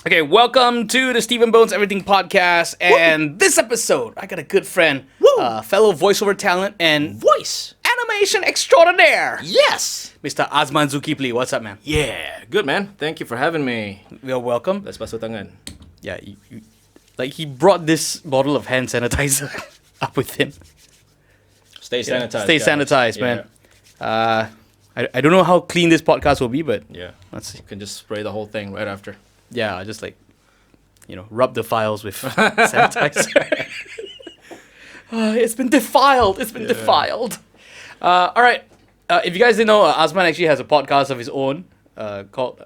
Okay, welcome to the Stephen Bones Everything podcast. And this episode, I got a good friend, fellow voiceover talent and Voice. animation extraordinaire, Yes. Mr. Azman Zulkiply. What's up, man? Yeah. Good, man. Thank you for having me. You're welcome. Let's basuh tangan. Yeah, like he brought this bottle of hand sanitizer up with him. Stay sanitized. Stay guys. sanitized, man. I don't know how clean this podcast will be, but Yeah. let's see. You can just spray the whole thing right after. Yeah, I just rub the files with sanitizer. It's been defiled. It's been defiled. All right. If you guys didn't know, Azman actually has a podcast of his own called,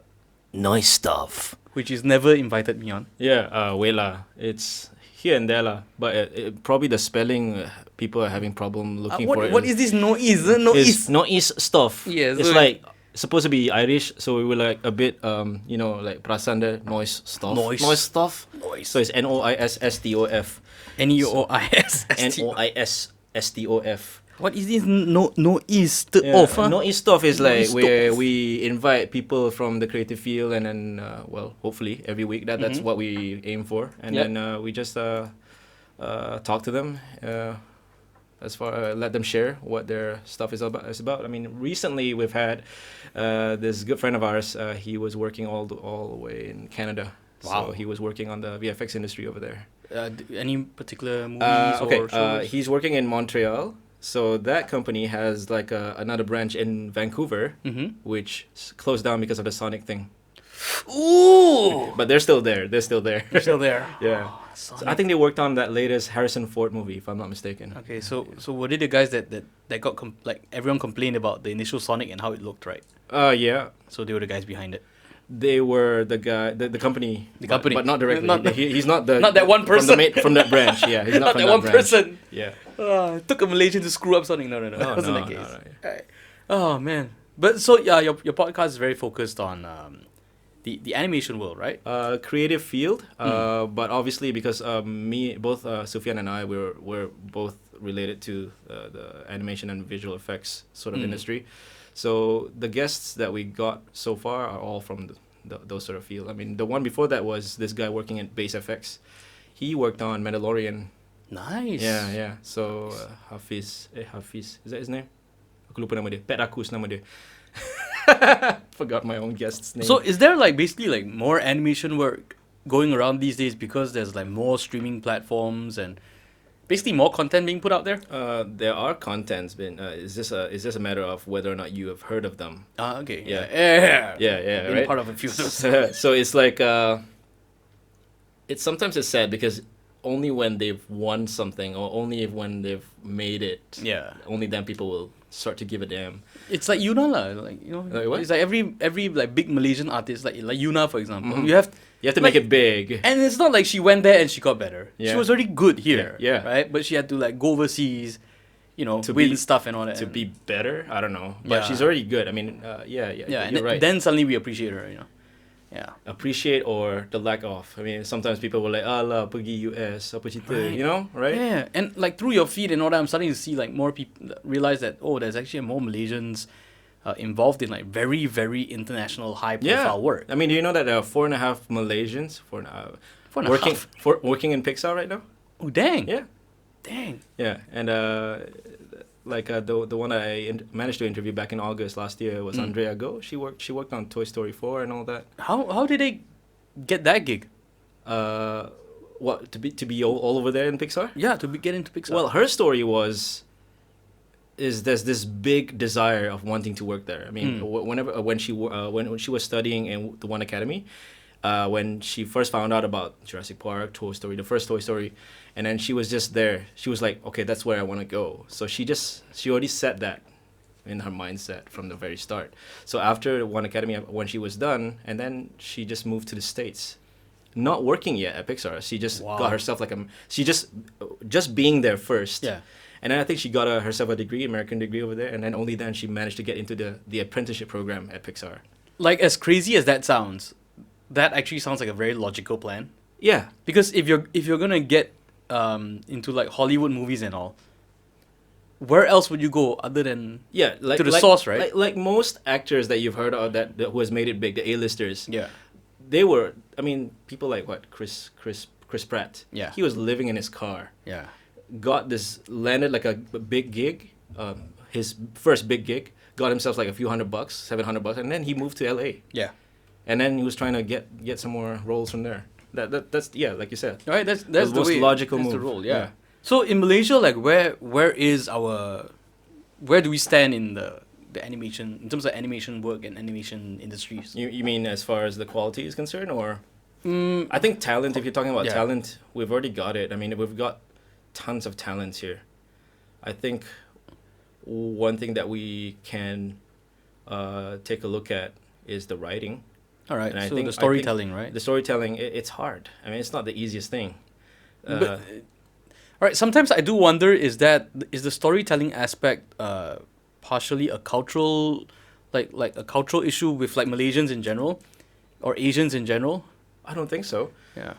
Nice stuff. which he's never invited me on. Yeah. Wela. It's here and there lah, but probably the spelling. People are having problem looking for it. What is this noise? It's Noise. noise stuff. Yeah, It's so- like supposed to be Irish, so we were like a bit like perasan there, noise stuff. Noise. Noise stuff. Noise. So it's NOISSTOF. NEOISSTOF. What is this noise Yeah, huh? Noise stuff is like Noise where stuff. we invite people from the creative field, and then hopefully every week that's what we aim for, and Yep. then we just talk to them. Let them share what their stuff is about. I mean, recently we've had this good friend of ours. He was working all the way in Canada. Wow. So he was working on the VFX industry over there. Any particular movies or shows? He's working in Montreal. So that company has like another branch in Vancouver, which closed down because of the Sonic thing. Ooh! But they're still there. They're still there. They're still there. Yeah. So I think they worked on that latest Harrison Ford movie, if I'm not mistaken. Okay, so what did the guys that got everyone complained about the initial Sonic and how it looked, right? Yeah. So they were the guys behind it. They were the guy, the company. The company. but not directly. Not- He's not the not that one person. from that branch. Yeah, he's Not not, from that one branch. person. Yeah. It took a Malaysian to screw up Sonic. No, it Oh, wasn't no, that case. no, no. Right. Oh man, but so yeah, your podcast is very focused on the animation world, right? Creative field, but obviously because both Sufyan and I, we're both related to the animation and visual effects sort of industry. So the guests that we got so far are all from those sort of field. I mean, the one before that was this guy working at Base FX. He worked on Mandalorian. Nice. Yeah. So Hafiz, is that his name? Aku lupa nama dia. Pet Rakus nama dia. Forgot my own guest's name. So is there basically more animation work going around these days because there's more streaming platforms and basically more content being put out there? There are contents, been. Is this a matter of whether or not you have heard of them? Okay. Yeah. Been Right. part of a few of those. So it's like it's sometimes it's sad because only when they've won something or only when they've made it, Yeah. only then people will start to give a damn. It's like Yuna lah, Like what? it's like every big Malaysian artist, like Yuna for example. You have to make it big. and it's not like she went there and she got better. She Yeah. was already good here, Yeah. right? But she had to go overseas, To win be- stuff and all that. To and- be better, I don't know, but Yeah. she's already good. I mean, yeah, and you're right. then suddenly we appreciate her, Yeah. Appreciate or the lack of. I mean, sometimes people were like, "Alah, pergi US, apa cerita?" Right. You know, right? Yeah, and through your feed and all that, I'm starting to see more people realize that there's actually more Malaysians involved in very very international high profile work. I mean, do you know that there are 4.5 Malaysians Four and a working half. working in Pixar right now? Oh dang! Yeah, Dang. yeah, and the one I managed to interview back in August last year was Andrea Go. She worked on Toy Story 4 and all that. How did they get that gig? What to be all over there in Pixar? Yeah, to get into Pixar. Well, her story is there's this big desire of wanting to work there. I mean, when she was studying in the One Academy, when she first found out about Jurassic Park, Toy Story, the first Toy Story, and then she was just there. She was like, okay, that's where I want to go. So she already set that in her mindset from the very start. So after One Academy, when she was done, and then she just moved to the States. Not working yet at Pixar. She just Wow. got herself she just being there first. Yeah. And then I think she got herself a degree, American degree over there, and then only then she managed to get into the apprenticeship program at Pixar. As crazy as that sounds, that actually sounds like a very logical plan. Yeah. Because if you're gonna get into Hollywood movies and all, where else would you go other than Yeah, to the source, right? Like most actors that you've heard of that who has made it big, the A-listers. Yeah. they were. I mean, people like what Chris Pratt. Yeah. He was living in his car. Yeah. Landed like a big gig. His first big gig. Got himself like a few $100, $700, and then he moved to LA. Yeah. And then he was trying to get some more roles from there. That's like you said. Right. That's the most logical that's move. the role. Yeah. So in Malaysia, like where do we stand in the animation in terms of animation work and animation industries? You mean as far as the quality is concerned, or? I think talent. If you're talking about talent, we've already got it. I mean, we've got tons of talents here. I think one thing that we can take a look at is the writing. All right. And so the storytelling, right? The storytelling, it's hard. I mean, it's not the easiest thing. But, all right. Sometimes I do wonder: is the storytelling aspect partially a cultural, like a cultural issue with like Malaysians in general, or Asians in general? I don't think so. Yeah.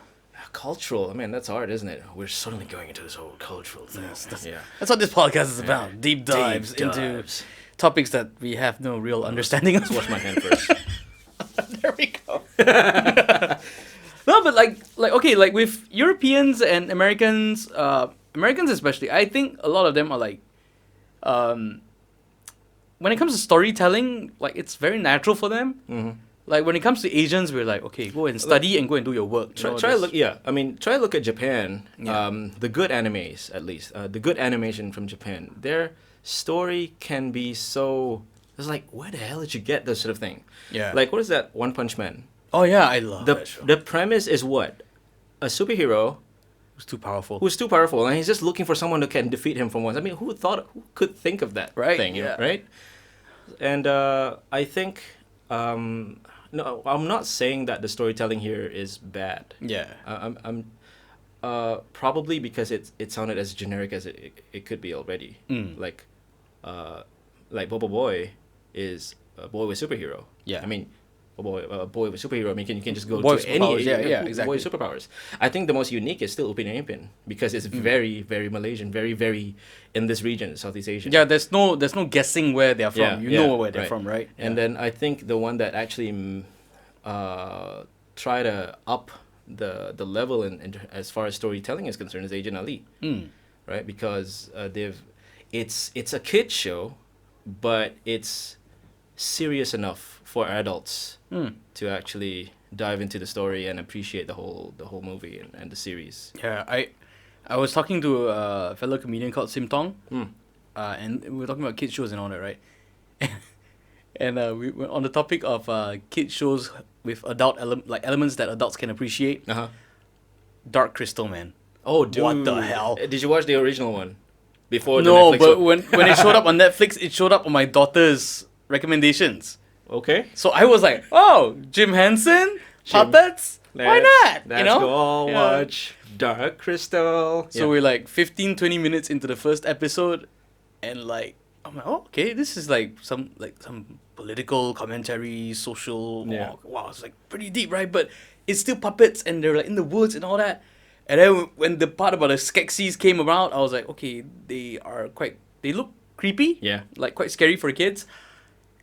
Cultural. I mean, that's hard, isn't it? We're suddenly going into this whole cultural thing. That's what this podcast is about. Deep dives into topics that we have no real understanding of. Let's wash my hand first. There we go. No, but like okay, like with Europeans and Americans, Americans especially, I think a lot of them are like, when it comes to storytelling, like it's very natural for them. Mm-hmm. Like when it comes to Asians, we're like, okay, go and study and go and do your work. Try look at Japan. Yeah. The good animes, at least, the good animation from Japan. Their story can be so. It's like, where the hell did you get this sort of thing? Yeah. Like, what is that? One Punch Man. Oh yeah, I love that show. The premise is what? A superhero who's too powerful. And he's just looking for someone who can defeat him from once. I mean, who could think of that thing? Yeah. Right. And I think. No, I'm not saying that the storytelling here is bad. Yeah. I'm probably because it sounded as generic as it could be already. Like Bobo Boy is a boy with superhero. Yeah. I mean, a boy with superhero. I mean, you can just go boy to any exactly. boy with superpowers. I think the most unique is still Upin and Ipin because it's very, very Malaysian, very, very in this region, Southeast Asian. Yeah, there's no guessing where they're from. You know where they're from, right? And then I think the one that actually try to up the level in as far as storytelling is concerned is Agent Ali, right? Because it's a kid show, but it's serious enough for adults to actually dive into the story and appreciate the whole movie and the series. Yeah, I was talking to a fellow comedian called Sim Tong, and we were talking about kids shows and all that, right? And we were on the topic of kids shows with adult elements that adults can appreciate. Dark Crystal, man. Oh, dude! What the hell? Did you watch the original one before? No, but when it showed up on Netflix, it showed up on my daughter's recommendations. Okay. So I was like, oh, Jim Henson, puppets. Why not? Let's go watch Dark Crystal. So we're like 15-20 minutes into the first episode, and like I'm like, oh, okay, this is like some political commentary, social. Wow, it's like pretty deep, right? But it's still puppets, and they're like in the woods and all that. And then when the part about the Skeksis came around, I was like, okay, they look creepy. Yeah. Like quite scary for kids.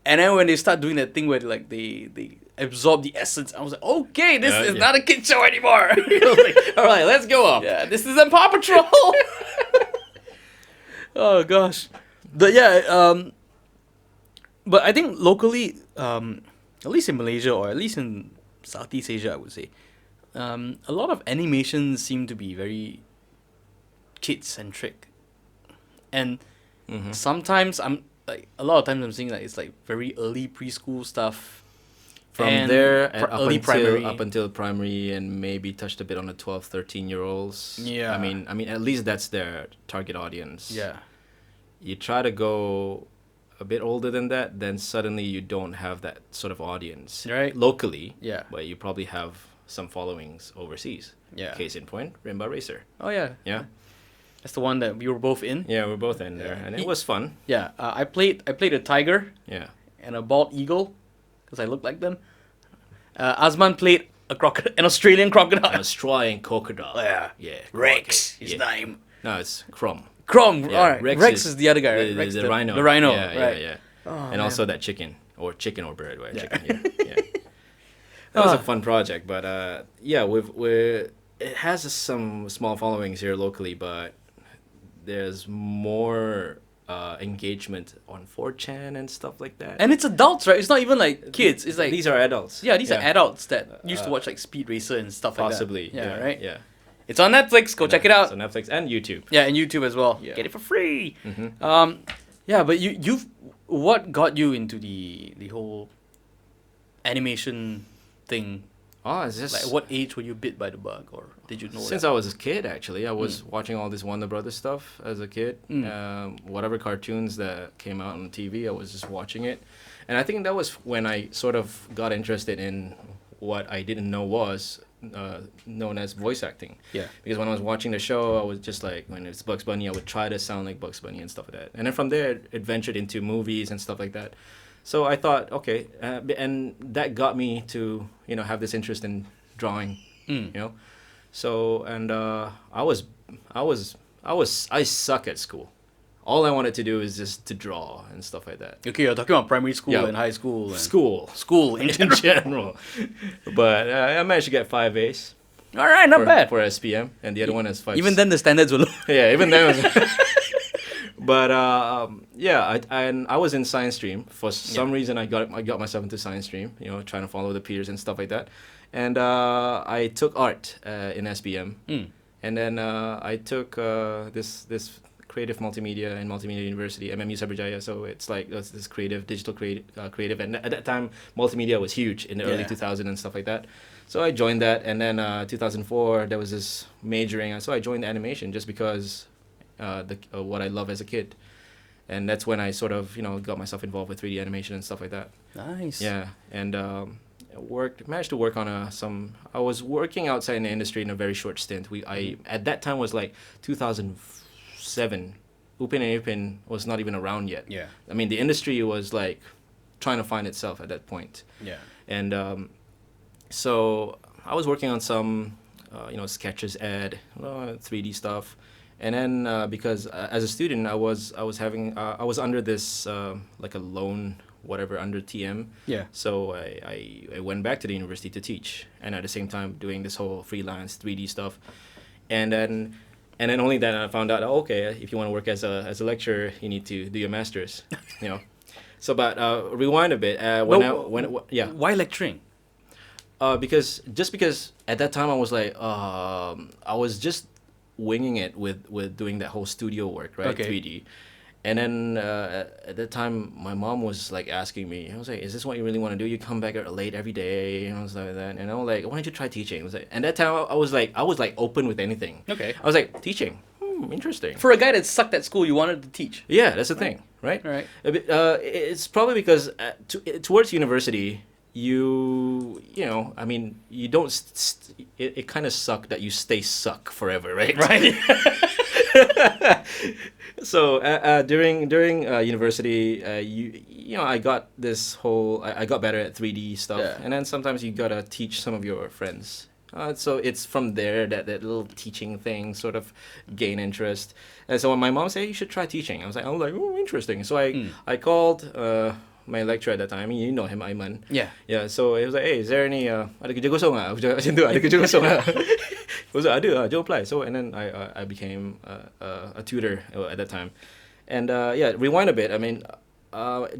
And then when they start doing that thing where they absorb the essence, I was like, okay, this is not a kid show anymore. I was like, all right, let's go up. Yeah, this isn't Paw Patrol. Oh gosh. But yeah, but I think locally, at least in Malaysia or at least in Southeast Asia, I would say, a lot of animations seem to be very kid-centric. And sometimes a lot of times I'm seeing that it's like very early preschool stuff. From there, up until primary, and maybe touched a bit on the 12, 13-year-olds. Yeah. I mean, at least that's their target audience. Yeah. You try to go a bit older than that, then suddenly you don't have that sort of audience. Right. Locally. Yeah. But you probably have some followings overseas. Yeah. Case in point, Rimba Racer. Oh, yeah. Yeah. That's the one that we were both in. Yeah, we're both in there, and it was fun. Yeah. I played a tiger. Yeah. And a bald eagle, because I look like them. Azman played an Australian crocodile. An Australian crocodile. Yeah. Yeah. Rex, his name. No, it's Crom. Crom, Yeah, all right. Rex is the other guy, right? The rhino. The rhino, yeah, right. Yeah. Oh, and also that chicken or bird, right? Yeah. Chicken, yeah. That was a fun project, but yeah, it has some small followings here locally, but there's more engagement on 4chan and stuff like that. And it's adults, right? It's not even like kids. It's like these are adults. yeah, these are adults that used to watch like Speed Racer and stuff Possibly. like that. Yeah, right. Yeah. It's on Netflix. Go check it out. It's on Netflix and YouTube. Yeah, and YouTube as well. Yeah. Get it for free. Mm-hmm. Yeah, but you've what got you into the whole animation thing? Oh, it's just Like, at what age were you bit by the bug, or did you know since that? I was a kid. Actually, I was watching all this Warner Brothers stuff as a kid. Whatever cartoons that came out on TV, I was just watching it, and I think that was when I sort of got interested in what I didn't know was known as voice acting. Yeah. Because when I was watching the show, I was just like, when it's Bugs Bunny, I would try to sound like Bugs Bunny and stuff like that. And then from there, it ventured into movies and stuff like that. So I thought, okay, and that got me to, have this interest in drawing, So, and I suck at school. All I wanted to do is just to draw and stuff like that. Okay, you're talking about primary school Yeah. and high school. And School in in general. general. But I managed to get 5 A's. All right, not bad. For SPM, and the other one is 5. Even then, the standards were low. Yeah, even then. But yeah, I was in science stream. For some reason, I got myself into science stream. Trying to follow the peers and stuff like that. And I took art in SPM, and then I took this creative multimedia in Multimedia University, MMU Sabarjaya. So it's like this digital creative, and at that time, multimedia was huge in the early 2000s and stuff like that. So I joined that, and then 2004 there was this majoring, so I joined animation just because what I love as a kid, and that's when I sort of got myself involved with 3D animation and stuff like that. Nice. Yeah, and managed to work on I was working outside in the industry in a very short stint. I at that time was like 2007. Upin and Ipin was not even around yet. Yeah. I mean, the industry was like trying to find itself at that point. Yeah. And so I was working on some, sketches, 3D stuff, and then because as a student I was under this like a loan whatever under TM. Yeah. So I went back to the university to teach, and at the same time doing this whole freelance 3D stuff, and then only then I found out, okay, if you want to work as a lecturer, you need to do your master's. So, but rewind a bit. Why lecturing? Because at that time I was like, I was just winging it with doing that whole studio work, right? Okay. 3D. And then at that time, my mom was like asking me, I was like, is this what you really want to do? You come back late every day, and I was like that. And I was like, why don't you try teaching? I was like, and that time I was like open with anything. Okay. I was like, teaching, interesting. For a guy that sucked at school, you wanted to teach. Yeah, that's the thing, right? All right. It's probably because towards university, you don't it kind of suck that you stay suck forever, right? Right. So during university, I got this whole I got better at 3D stuff, and then sometimes you gotta teach some of your friends. So it's from there that little teaching thing sort of gain interest. And so when my mom said you should try teaching, I was like, oh, interesting. So I called my lecturer at that time. I mean, you know him, Ayman. Yeah. Yeah. So he was like, hey, is there any ada kerja kosong ah? Aku cakap macam tu, ada kerja kosong ah? He was like, ada, jom apply. So and then I became a tutor at that time, and rewind a bit. I mean,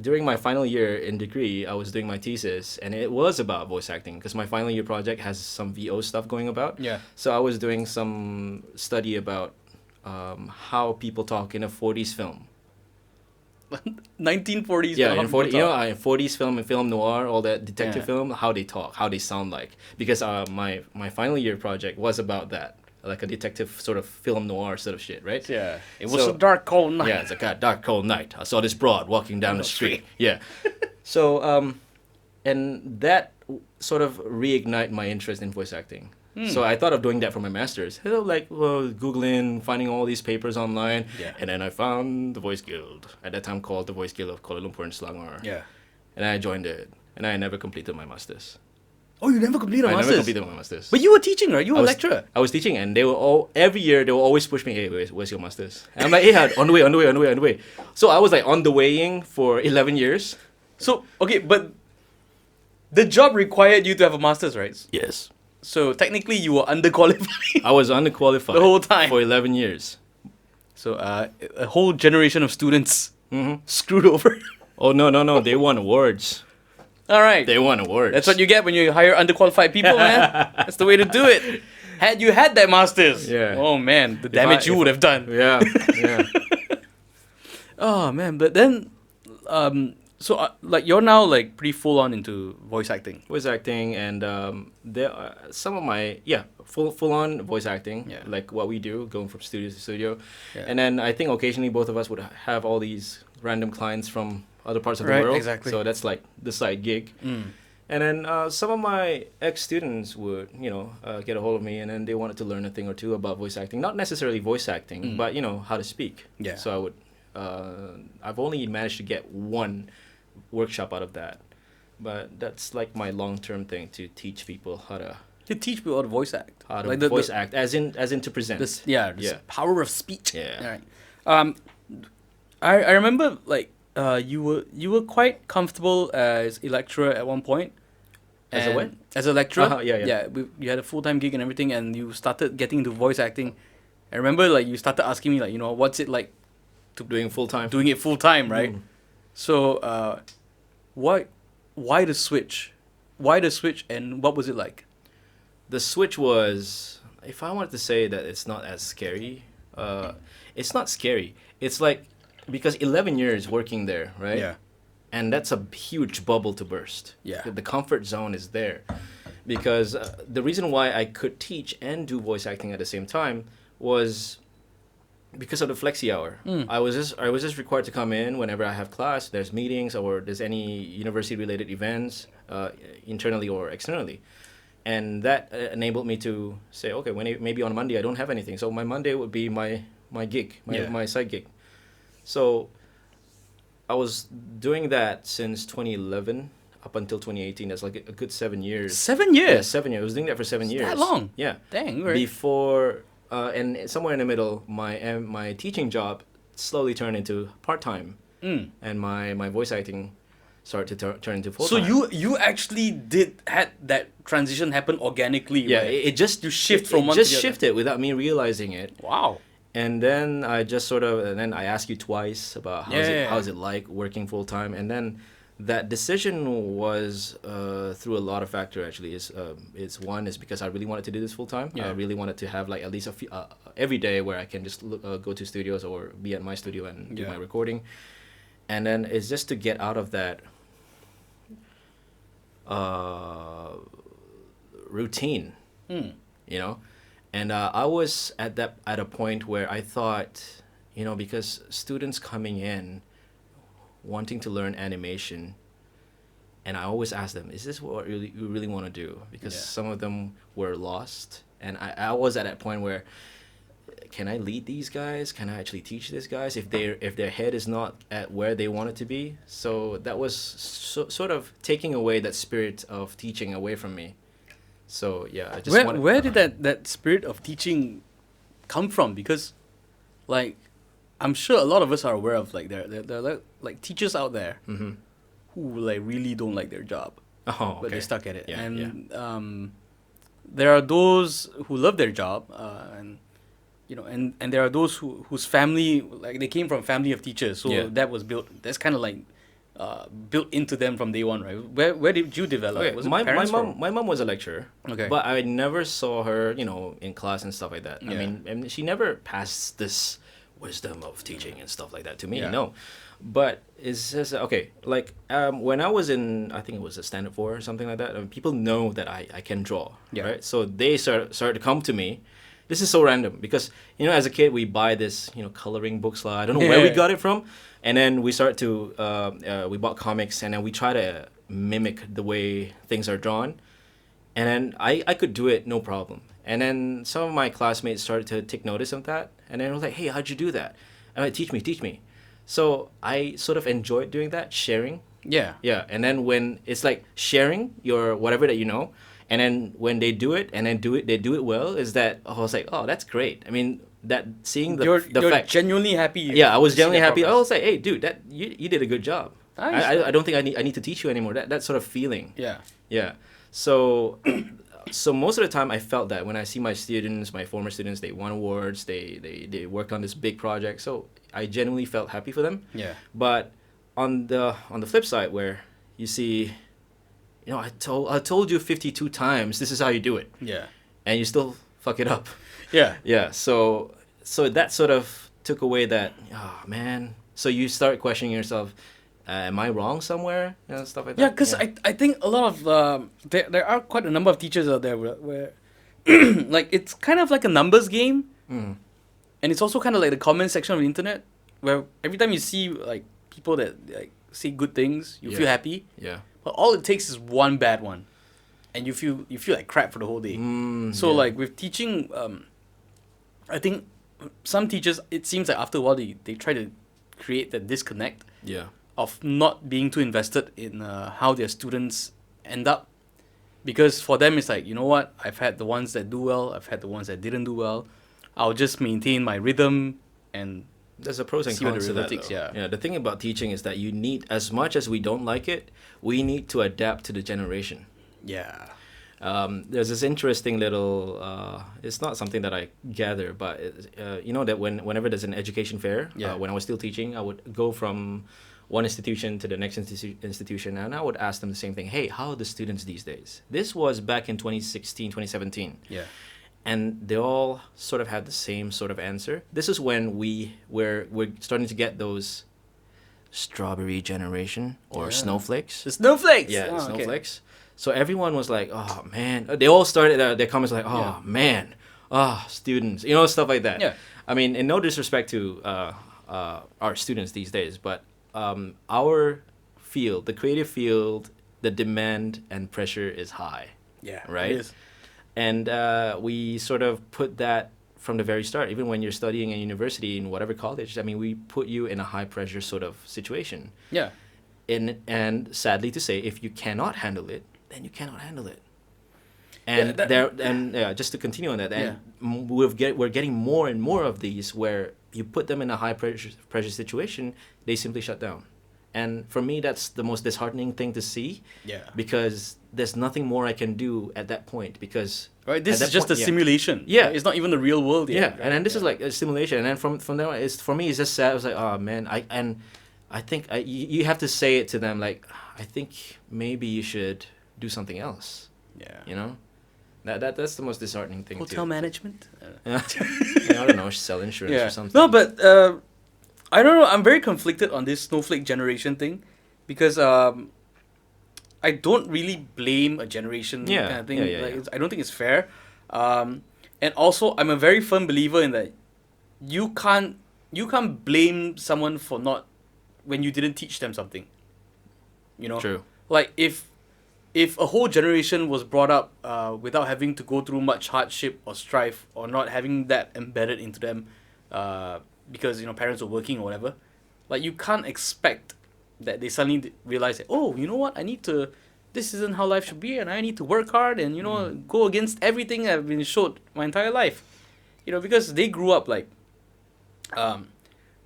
during my final year in degree, I was doing my thesis, and it was about voice acting because my final year project has some VO stuff going about. Yeah. So I was doing some study about how people talk in a 40s film. 1940s. Yeah, in 40s film and film noir, all that detective film, how they talk, how they sound like. Because my final year project was about that, like a detective sort of film noir sort of shit, right? Yeah. It was a dark, cold night. Yeah, it's like a dark, cold night. I saw this broad walking down the street. Yeah. So, and that sort of reignited my interest in voice acting. So I thought of doing that for my master's. Googling, finding all these papers online, and then I found the Voice Guild, at that time called the Voice Guild of Kuala Lumpur and Selangor. Yeah. And I joined it, and I never completed my master's. Oh, you never completed a master's? I never completed my master's. But you were teaching, right? You were a lecturer. I was teaching, and every year they will always push me, hey, where's your master's? And I'm like, hey, on the way. So I was like on the waying for 11 years. So, okay, but The job required you to have a master's, right? Yes. So technically, you were underqualified I was underqualified the whole time. for 11 years. So a whole generation of students Mm-hmm. screwed over. Oh, no. They won awards. All right. They won awards. That's what you get when you hire underqualified people, man. That's the way to do it. Had you had that master's, Yeah. oh man, the damage you would have done. Yeah. Oh man, but then, so like you're now like pretty full on into voice acting. Voice acting, and there are some of my full on voice acting, Yeah. like what we do, going from studio to studio, Yeah. and then I think occasionally both of us would have all these random clients from other parts of the Right, world. exactly. So that's like the side gig. Mm. And then some of my ex-students would, get a hold of me, and then they wanted to learn a thing or two about voice acting. Not necessarily voice acting, but, how to speak. Yeah. So I would, I've only managed to get one workshop out of that. But that's like my long-term thing, to teach people how to To teach people how to voice act. how to Like voice act, as in to present. This power of speech. Yeah. Right. I remember like you were quite comfortable as a lecturer at one point. As a what? As a lecturer. Uh-huh, yeah. You had a full-time gig and everything, and you started getting into voice acting. I remember like you started asking me like, what's it like Doing full-time. doing it full time, right? Mm. So why the switch? Why the switch, and what was it like? The switch was, if I wanted to say that it's not as scary, it's not scary. It's like, because 11 years working there, right? Yeah. And that's a huge bubble to burst. Yeah. The comfort zone is there. Because the reason why I could teach and do voice acting at the same time was because of the flexi hour. Mm. I was just required to come in whenever I have class, there's meetings, or there's any university related events, internally or externally. And that enabled me to say, okay, maybe on Monday I don't have anything. So my Monday would be my gig, my side gig. So I was doing that since 2011 up until 2018. That's like a good 7 years. 7 years. Yeah, 7 years. I was doing that for 7 years. That long? Yeah. Dang. Right. Before, and somewhere in the middle, my teaching job slowly turned into part-time. Mm. And my voice acting started to turn into So full-time. you actually had that transition happen organically. Yeah, right? it just You shift it- from it one just to the other. shifted without me realizing it. Wow. And then I just and then I asked you twice about how's it like working full time, and then that decision was through a lot of factors actually. It's one is because I really wanted to do this full time. Yeah. I really wanted to have like at least a few every day where I can just go to studios or be at my studio and do my recording, and then it's just to get out of that routine, And I was at a point where I thought, because students coming in wanting to learn animation, and I always ask them, is this what you really want to do? Because some of them were lost, and I was at that point where, can I lead these guys? Can I actually teach these guys if their head is not at where they want it to be? So that was sort of taking away that spirit of teaching away from me. So yeah, I just where did that spirit of teaching come from? Because, like, I'm sure a lot of us are aware of there are like teachers out there who like really don't like their job, but but they're stuck at it, Yeah, and there are those who love their job, and there are those whose family, like, they came from a family of teachers, so that was built. That's kind of like built into them from day one, right? Where did you develop? Okay, Was it my parents or- mom was a lecturer. Okay. But I never saw her, in class and stuff like that. I Yeah. mean, and she never passed this wisdom of teaching and stuff like that to me. Yeah. No. But it's just okay. Like when I was in, I think it was a standard 4 or something like that. People know that I can draw, right? So they started to come to me. This is so random because as a kid we buy this coloring books. I don't know where we got it from, and then we start to we bought comics, and then we try to mimic the way things are drawn, and then I could do it no problem. And then some of my classmates started to take notice of that, and then I was like, hey, how'd you do that? And I'm like, teach me. So I sort of enjoyed doing that, sharing. Yeah. Yeah, and then when it's like sharing your whatever that you know, and then when they do it and then they do it well, I was like, oh, that's great. I mean, that seeing the You're fact. genuinely happy. Yeah, I was to see genuinely that happy. I progress. was like, hey, dude, that you did a good job. Nice. I don't think I need to teach you anymore. That sort of feeling. Yeah. Yeah. So so most of the time I felt that when I see my students, my former students, they won awards, they worked on this big project. So I genuinely felt happy for them. Yeah. But on the flip side, where you see, I told you 52 times this is how you do it, Yeah. and you still fuck it up. Yeah. Yeah. So that sort of took away that, oh man. So you start questioning yourself, am I wrong somewhere? Stuff like that. Yeah, because I think a lot of there are quite a number of teachers out there where like it's kind of like a numbers game, Mm. and it's also kind of like the comment section of the internet where every time you see like people that like say good things, you feel happy, Yeah. but all it takes is one bad one, and you feel like crap for the whole day. So yeah. like with teaching, I think some teachers, it seems like after a while they try to create that disconnect Yeah. of not being too invested in how their students end up, because for them it's like, you know what, I've had the ones that do well, I've had the ones that didn't do well, I'll just maintain my rhythm and There's a pros and see what the cons to river that. takes, Though. yeah. The thing about teaching is that you need, as much as we don't like it, we need to adapt to the generation. Yeah. There's this interesting little. It's not something that I gather, but that whenever there's an education fair, when I was still teaching, I would go from one institution to the next institution, and I would ask them the same thing. Hey, how are the students these days? This was back in 2016, 2017. Yeah. And they all sort of had the same sort of answer. This is when we're starting to get those strawberry generation or snowflakes. The snowflakes. Yeah, Oh, snowflakes. So everyone was like, "Oh man!" They all started their comments like, "Oh man, students," stuff like that. Yeah. I mean, in no disrespect to our students these days, but our field, the creative field, the demand and pressure is high. Yeah. Right? It is. And we sort of put that from the very start. Even when you're studying in university, in whatever college, I mean, we put you in a high pressure sort of situation. Yeah. And sadly to say, if you cannot handle it, then you cannot handle it. And just to continue on that, we're getting more and more of these where you put them in a high pressure situation, they simply shut down. And for me, that's the most disheartening thing to see. Yeah. Because there's nothing more I can do at that point. Because this is just a point, simulation. Yeah. It's not even the real world yet. Yeah. Right? And then this is like a simulation. And then from there on, for me, it's just sad. I was like, oh man, I think you have to say it to them. Like, I think maybe you should do something else. Yeah. That's the most disheartening thing. Hotel management. I don't know, sell insurance or something. No, but I don't know. I'm very conflicted on this snowflake generation thing, because I don't really blame a generation kind of thing. I don't think it's fair. And also, I'm a very firm believer in that you can't blame someone for not, when you didn't teach them something. True. Like if a whole generation was brought up without having to go through much hardship or strife, or not having that embedded into them, because parents were working or whatever, like you can't expect that they suddenly realize that, oh, you know what, this isn't how life should be, and I need to work hard and go against everything I've been showed my entire life, because they grew up like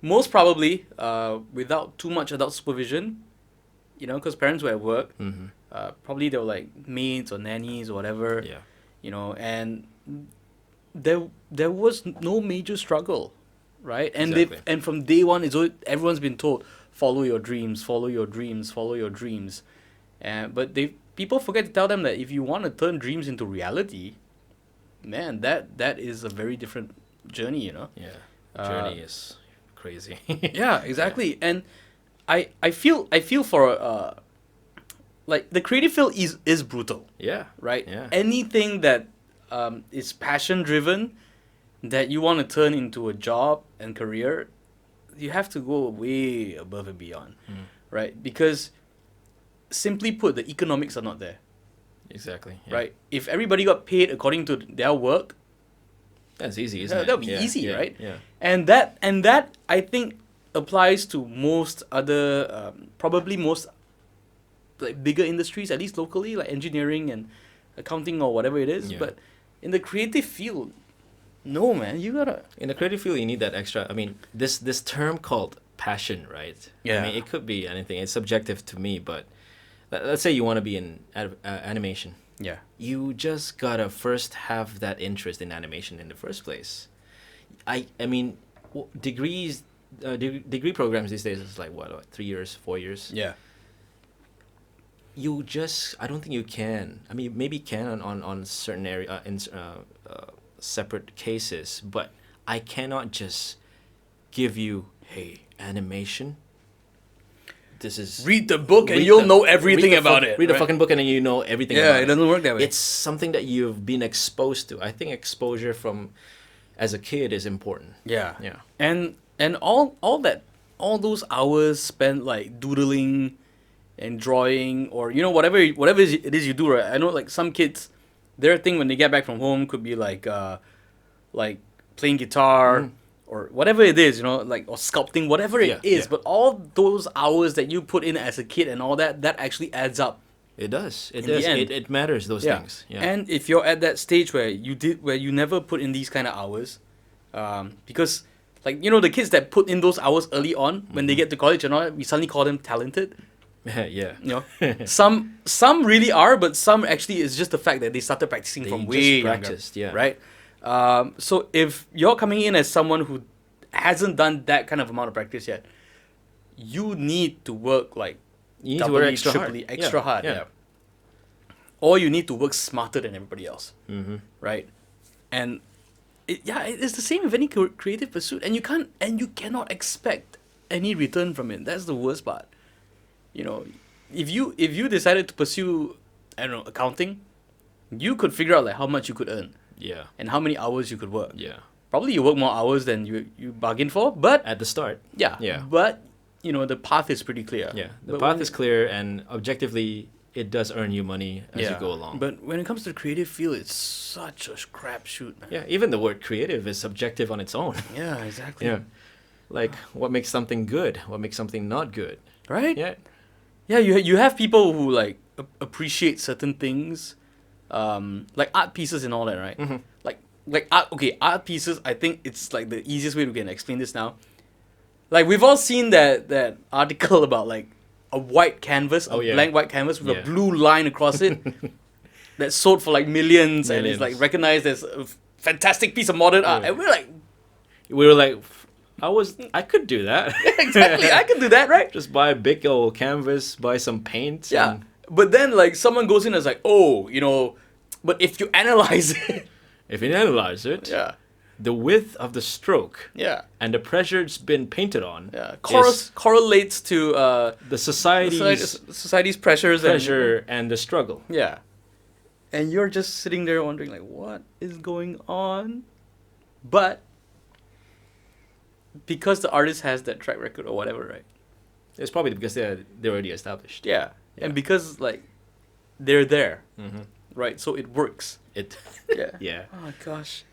most probably without too much adult supervision, because parents were at work. Mm-hmm. Probably they were like maids or nannies or whatever. Yeah. And there was no major struggle, right? And Exactly. and from day one, everyone's been told, follow your dreams, follow your dreams, follow your dreams, but people forget to tell them that if you want to turn dreams into reality, man, that is a very different journey, Yeah. Journey is crazy. Yeah, exactly. And I feel for like the creative field is brutal. Yeah. Right? Yeah. Anything that is passion driven, that you want to turn into a job and career, you have to go way above and beyond. Right? Because simply put, the economics are not there. Exactly. Yeah. Right? If everybody got paid according to their work, that's easy, isn't it? That would be easy, right? Yeah. And that I think applies to most other probably most like bigger industries, at least locally, like engineering and accounting or whatever it is. Yeah. But in the creative field, no, man, you gotta. In the creative field, you need that extra. I mean, this term called passion, right? Yeah. I mean, it could be anything. It's subjective to me, but let's say you want to be in animation. Yeah. You just gotta first have that interest in animation in the first place. I mean, degrees, degree programs these days is like what 3 years, 4 years. Yeah. I don't think you can. I mean, maybe can on certain area separate cases, but I cannot just give you, hey, animation. This is Read the book and you'll know everything about it. Read the right? fucking book and then you know everything Yeah, about it doesn't work that way. It's something that you've been exposed to. I think exposure from as a kid is important. Yeah. Yeah. And all those hours spent like doodling and drawing or whatever it is you do, right? I know like some kids, their thing when they get back from home could be like playing guitar or whatever it is, like or sculpting, whatever it is. But all those hours that you put in as a kid and all that actually adds up. It does. It In the does. end. It matters. Those things. Yeah. And if you're at that stage where you never put in these kind of hours, because like the kids that put in those hours early on when they get to college and all that, we suddenly call them talented. Yeah. Some really are, but some actually is just the fact that they started practicing They from just way practiced, younger, yeah. right? So if you're coming in as someone who hasn't done that kind of amount of practice yet, you need to work like You need to work extra hard. triply, extra hard, Yeah. Or you need to work smarter than everybody else, Mm-hmm. right? And it's the same with any creative pursuit, and you cannot expect any return from it. That's the worst part. If you decided to pursue, I don't know, accounting, you could figure out like how much you could earn Yeah. and how many hours you could work. Yeah. Probably you work more hours than you bargained for, but At the start. yeah. But the path is pretty clear. Yeah. The But path when is clear, and objectively, it does earn you money as you go along. But when it comes to the creative field, it's such a crapshoot, man. yeah, even the word creative is subjective on its own. Yeah, exactly. Yeah. Like, what makes something good? What makes something not good? Right? Yeah. Yeah, you have people who like appreciate certain things, like art pieces and all that, right? Mm-hmm. Like art pieces. I think it's like the easiest way we can explain this now. Like we've all seen that article about like a white canvas, blank white canvas with a blue line across it, that sold for like millions and is like recognized as a fantastic piece of modern art. And We were like, I could do that. exactly, I can do that, right? Just buy a big old canvas, buy some paint. Yeah. and But then like someone goes in and is like, but if you analyze it, If you analyze it, yeah, the width of the stroke yeah, and the pressure it's been painted on yeah, is correlates to the society's society's pressures pressure and the struggle. yeah, and you're just sitting there wondering like, what is going on? But because the artist has that track record or whatever, right? It's probably because they're already established. Yeah, Yeah. and because like they're there, Mm-hmm. right? So it works. It. Yeah. Yeah. Oh my gosh,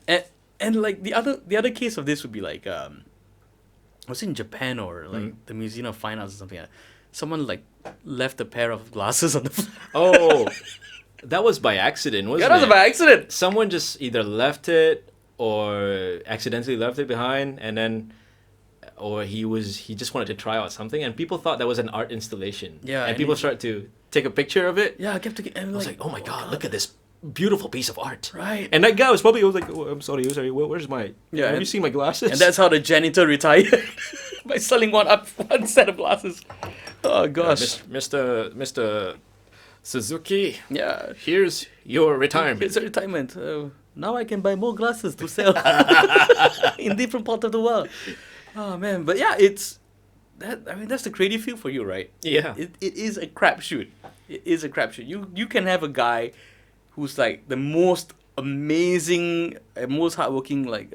and like the other case of this would be like was it in Japan or like the Museum of Fine Arts or something like that? Someone like left a pair of glasses on the floor. Oh, that was by accident, wasn't Yeah, that was it? by accident. Someone just either left it or accidentally left it behind, and then, or he just wanted to try out something, and people thought that was an art installation. Yeah, and and people it- started to take a picture of it. Yeah, I kept thinking, and I was like, oh my god, look at this beautiful piece of art. Right. And that guy was probably like, oh, I'm sorry, where's my? Yeah, have and- you seen my glasses? And that's how the janitor retired by selling one set of glasses. Oh gosh. Mr. Suzuki. Yeah. Here's your retirement. It's a retirement. Now I can buy more glasses to sell in different parts of the world. Oh man, but yeah, it's that. I mean, that's the creative field for you, right? Yeah. It is a crapshoot. It is a crapshoot. You can have a guy who's like the most amazing and most hardworking, like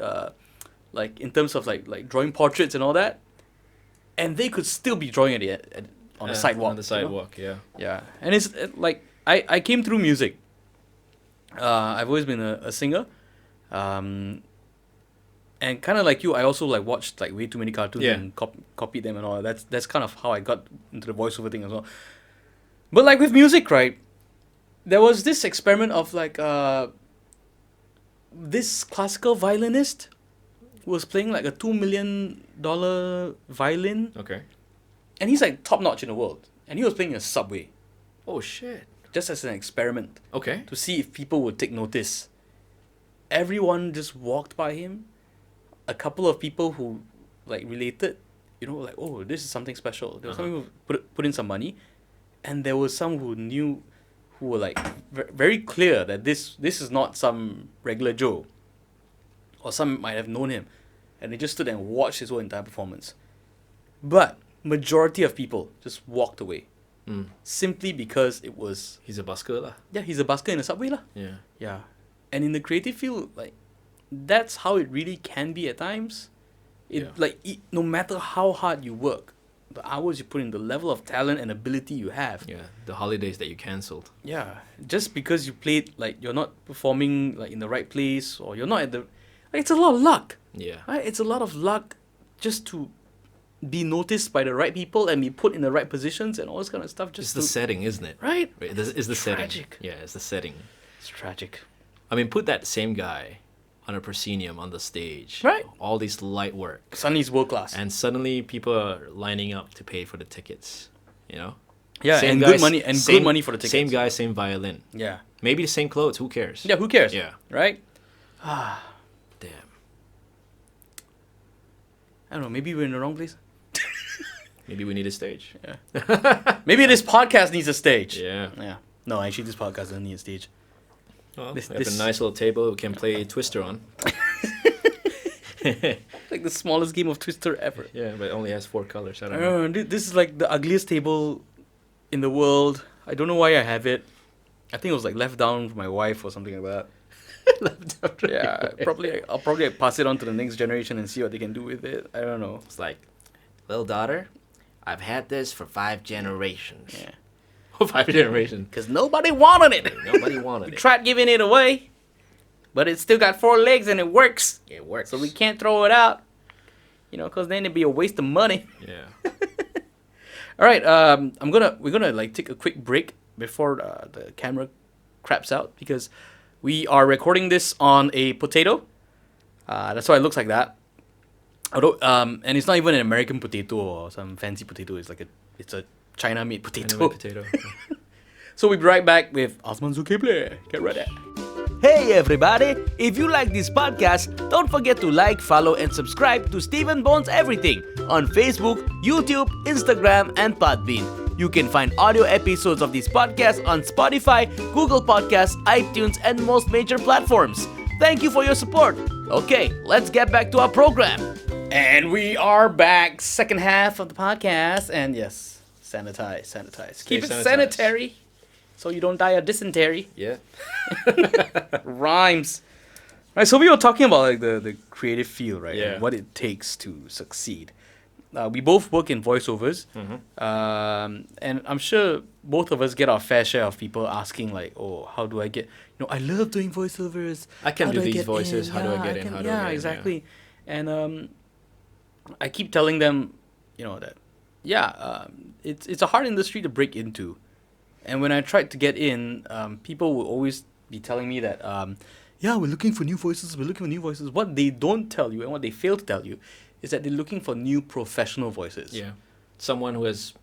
in terms of like drawing portraits and all that, and they could still be drawing on the sidewalk. On the sidewalk, yeah. Yeah, and it's like I came through music. I've always been a singer, and kind of like you, I also like watched like way too many cartoons Yeah. and copied them and all. That's kind of how I got into the voiceover thing as well. But like with music, right? There was this experiment of like this classical violinist who was playing like a $2 million violin, Okay. and he's like top notch in the world, and he was playing in a subway Oh shit. just as an experiment Okay. to see if people would take notice. Everyone just walked by him. A couple of people who like related, like, oh, this is something special. There was some people who put in some money, and there was some who knew, who were like very clear that this is not some regular Joe, or some might have known him, and they just stood and watched his whole entire performance. But majority of people just walked away simply because it was He's a busker lah. he's a busker in a subway lah. Yeah. Yeah. And in the creative field, like, that's how it really can be at times. No matter how hard you work, the hours you put in, the level of talent and ability you have. Yeah. The holidays that you cancelled. Yeah. Just because you played, like, you're not performing, like, in the right place, or you're not at the... Like, it's a lot of luck. Yeah. Right? It's a lot of luck just to be noticed by the right people and be put in the right positions and all this kind of stuff. It's the setting, isn't it? Right? It's the setting. Tragic. Yeah, it's the setting. It's tragic. I mean, put that same guy on a proscenium on the stage. Right. All these light work. Suddenly he's world class. And suddenly people are lining up to pay for the tickets. You know? Yeah, Same and guy, good money and good money for the tickets. Same guy, same violin. Yeah. Maybe the same clothes. Who cares? Yeah, who cares? Yeah. Right? Damn. I don't know, maybe we're in the wrong place. Maybe we need a stage. Yeah. Maybe this podcast needs a stage. Yeah. Yeah. No, actually this podcast doesn't need a stage. Well, This- we have this- a nice little table we can play Twister on. Like the smallest game of Twister ever. Yeah, but it only has 4 colors. I I don't know. don't know, this is like the ugliest table in the world. I don't know why I have it. I think it was like left down for my wife or something like that. Yeah, I'll probably pass it on to the next generation and see what they can do with it. I don't know. It's like, little daughter, I've had this for 5 generations. Yeah. 5 generations. Because nobody wanted it. Nobody wanted We it. tried giving it away, but it's still got 4 legs and it works. It works. So we can't throw it out. Because then it'd be a waste of money. Yeah. All right, we're gonna like take a quick break before the camera craps out because we are recording this on a potato. That's why it looks like that. Although, and it's not even an American potato or some fancy potato. It's a China-made potato. Anime potato. So we'll be right back with Azman Zulkiply. Get ready. Hey everybody! If you like this podcast, don't forget to like, follow, and subscribe to Stephen Bones Everything on Facebook, YouTube, Instagram, and Podbean. You can find audio episodes of this podcast on Spotify, Google Podcasts, iTunes, and most major platforms. Thank you for your support. Okay, let's get back to our program. And we are back, second half of the podcast. And yes, sanitize. Keep it sanitized. sanitary so you don't die of dysentery. Yeah. Rhymes. Right, so we were talking about like the creative field, right? Yeah. And what it takes to succeed. We both work in voiceovers, and I'm sure both of us get our fair share of people asking like, "Oh, how do I get? I love doing voiceovers. I can How do I these get voices. in? How do I Yeah, get in? can- How do I yeah, get in? exactly." And I keep telling them, that it's a hard industry to break into, and when I tried to get in, people will always be telling me that, we're looking for new voices. What they don't tell you and what they fail to tell you is that they're looking for new professional voices. Yeah. Someone who has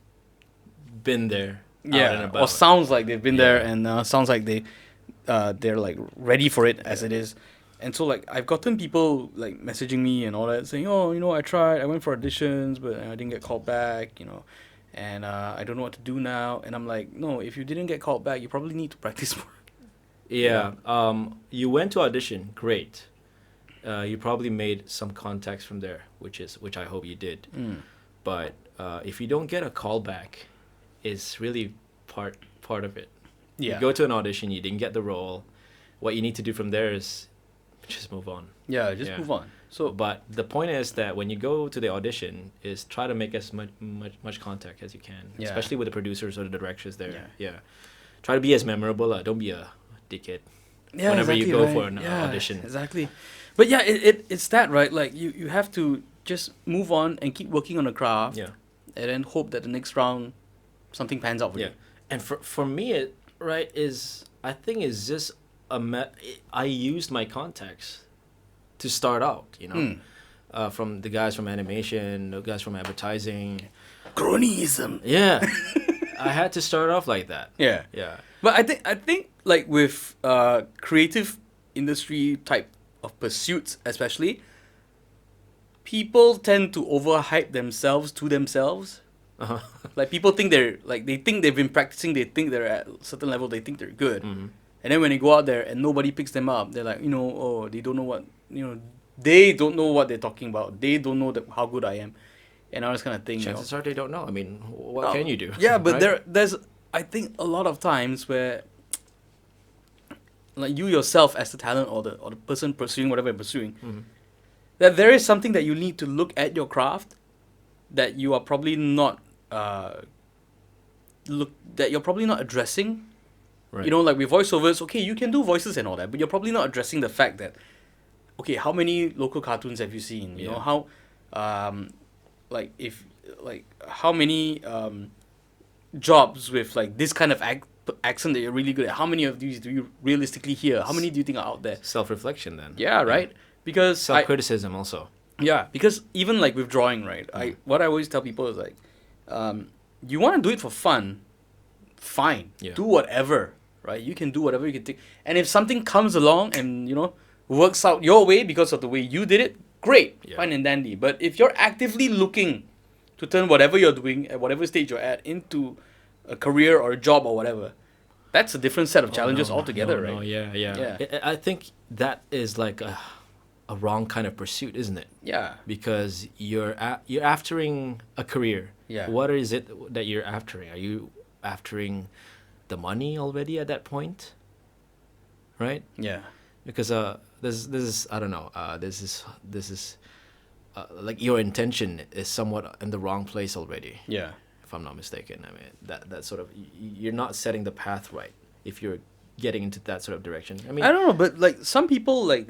been there. Out and Yeah, about. or sounds like they've been there Yeah. and sounds like they're like ready for it as it is. And so like I've gotten people like messaging me and all that saying, "Oh, I tried. I went for auditions, but I didn't get called back, and I don't know what to do now." And I'm like, "No, if you didn't get called back, you probably need to practice more." Yeah. You went to audition. Great. You probably made some contacts from there, which I hope you did. But if you don't get a call back, it's really part of it. Yeah. You go to an audition, you didn't get the role. What you need to do from there is just move on. Yeah, just Yeah. move on. So But the point is that when you go to the audition, is try to make as much contact as you can, Yeah. especially with the producers or the directors there. Yeah. Yeah. Try to be as memorable. Don't be a dickhead. yeah, whenever you exactly, go for right. an Yeah, audition. Exactly. But yeah, it's that, right? Like you have to just move on and keep working on the craft. Yeah. And then hope that the next round something pans out for Yeah. you. And for me, it I think it's just I used my contacts to start out. from the guys from animation, the guys from advertising. Cronyism. Yeah, I had to start off like that. Yeah. Yeah. But I think like with creative industry type of pursuits especially, people tend to overhype themselves to themselves. Uh-huh. Like people think they think they've been practicing, they think they're at a certain level, they think they're good. Mm-hmm. And then when they go out there and nobody picks them up, they're like, they don't know what, they don't know what they're talking about. They don't know how good I am. And all this kind of thing. Chances are they don't know. I mean, what can you do? Yeah, but right? there's, I think, a lot of times where, like you yourself as the talent or the person pursuing whatever you're pursuing, Mm-hmm. that there is something that you need to look at your craft that you are probably not addressing. Right. Like with voiceovers, okay, you can do voices and all that, but you're probably not addressing the fact that, okay, how many local cartoons have you seen? You know, how, how many jobs with like this kind of accent that you're really good at? How many of these do you realistically hear? How many do you think are out there? Self-reflection then. Yeah, right. Because Self-criticism also. Yeah, because even like with drawing, right? What I always tell people is like, you want to do it for fun, fine. Yeah. Do whatever, right? You can do whatever you can think. And if something comes along and works out your way because of the way you did it, great, fine and dandy. But if you're actively looking to turn whatever you're doing at whatever stage you're at into a career or a job or whatever, that's a different set of challenges altogether, right? No, yeah. I think that is like a wrong kind of pursuit, isn't it? Yeah. Because you're aftering a career. Yeah. What is it that you're aftering? Are you aftering the money already at that point? Right? Yeah. Because this is I don't know. This is like your intention is somewhat in the wrong place already. Yeah. If I'm not mistaken. I mean that sort of you're not setting the path right if you're getting into that sort of direction. I mean, I don't know, but like some people I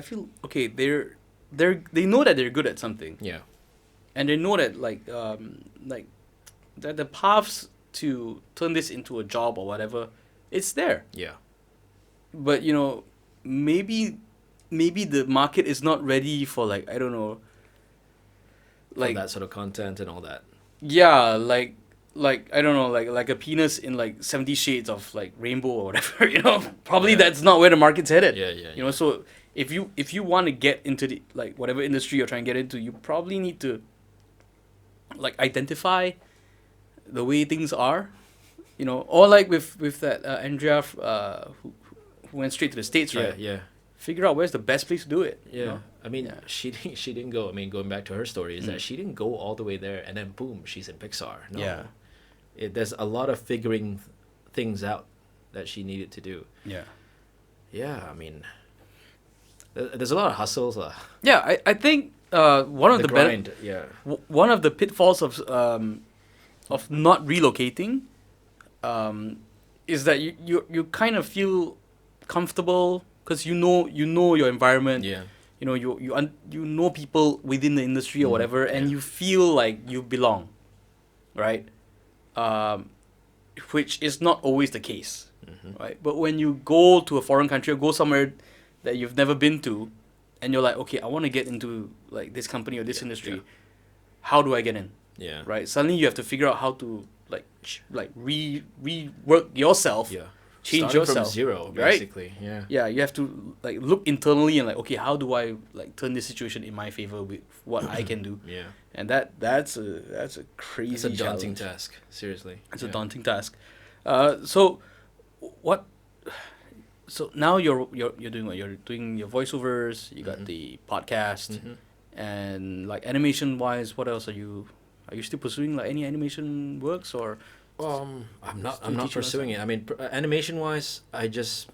feel okay, they know that they're good at something. Yeah. And they know that that the paths to turn this into a job or whatever, it's there. Yeah. But maybe the market is not ready for like, I don't know, like For that sort of content and all that. yeah, like I don't know, like a penis in like 70 shades of like rainbow or whatever, probably that's not where the market's headed. Yeah. So if you want to get into the like whatever industry you're trying to get into, you probably need to like identify the way things are, or like with that Andrea who went straight to the States, right? Yeah. Figure out where's the best place to do it. Yeah. I mean, Yeah. she didn't go. I mean, going back to her story, is that she didn't go all the way there and then boom, she's in Pixar. No. Yeah. There's a lot of figuring things out that she needed to do. Yeah. Yeah, I mean, there's a lot of hustles. Yeah, I think one of the grind. Yeah. one of the pitfalls of not relocating is that you kind of feel comfortable because you know your environment. Yeah. You know people within the industry or whatever, and you feel like you belong, right? Which is not always the case, right? But when you go to a foreign country or go somewhere that you've never been to, and you're like, okay, I want to get into like this company or this industry, how do I get in? Yeah. Right? Suddenly you have to figure out how to rework yourself. Yeah. Change Starting yourself from zero, right? basically. Yeah. Yeah, you have to like look internally and like, okay, how do I like turn this situation in my favor with what I can do? Yeah. And that's a crazy It's a daunting challenge. task. Seriously. It's a daunting task. So now you're doing what? You're doing your voiceovers, you got the podcast, and like animation wise, what else are you still pursuing like any animation works or I'm not teaching pursuing it. I mean, animation wise, I just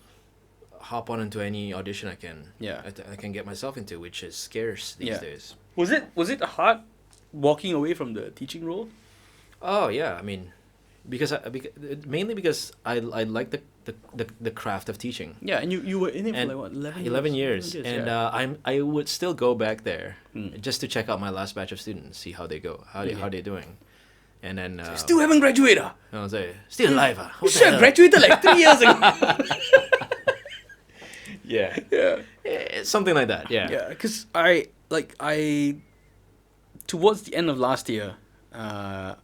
hop on into any audition I can. Yeah. I can get myself into, which is scarce these days. Was it hard walking away from the teaching role? Oh yeah, I mean, mainly because I like the craft of teaching. Yeah, and you were in it And for like what 11 years, and yeah. I would still go back there just to check out my last batch of students, see how they go, how they're doing, and then Still haven't graduated. I was like, still alive. You should have graduated like 3 years ago. Yeah, Yeah. something like that. Yeah, Yeah, because like towards the end of last year, I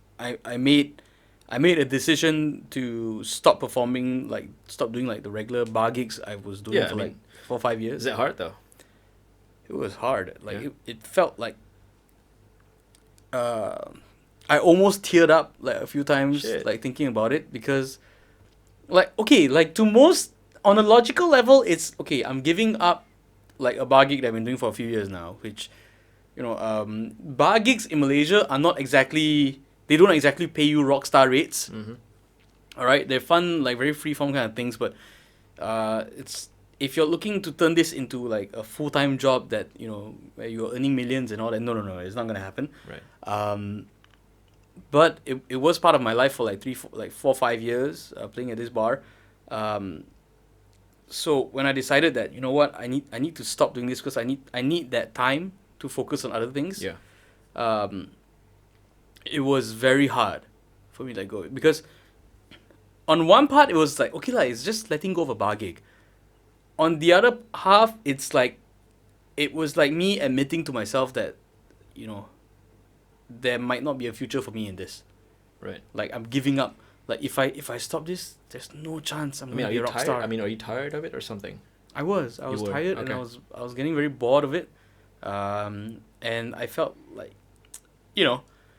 made a decision to stop performing, like stop doing like the regular bar gigs I was doing Yeah, for I like mean, 4 or 5 years. Is it hard though? It was hard. Like Yeah. it felt like I almost teared up like a few times, Shit. like thinking about it, because like okay, like to most, on a logical level, it's okay. I'm giving up like a bar gig that I've been doing for a few years now, which bar gigs in Malaysia are not exactly, they don't exactly pay you rock star rates. Mm-hmm. All right, they're fun, like very free form kind of things, but it's, if you're looking to turn this into like a full time job that where you're earning millions and all that, no, it's not gonna happen. Right. But it was part of my life for like 4 5 years, playing at this bar. So when I decided that, you know what, I need to stop doing this because I need that time to focus on other things. Yeah. It was very hard for me to let go, because on one part it was like, okay, like it's just letting go of a bar gig. On the other half, it's like, it was like me admitting to myself that, there might not be a future for me in this. Right. Like I'm giving up. Like if I stop this, there's no chance I'm I mean, gonna are be a you rock tired? star. I mean, are you tired of it or something? I was You were, tired, and okay. I was getting very bored of it, and I felt like,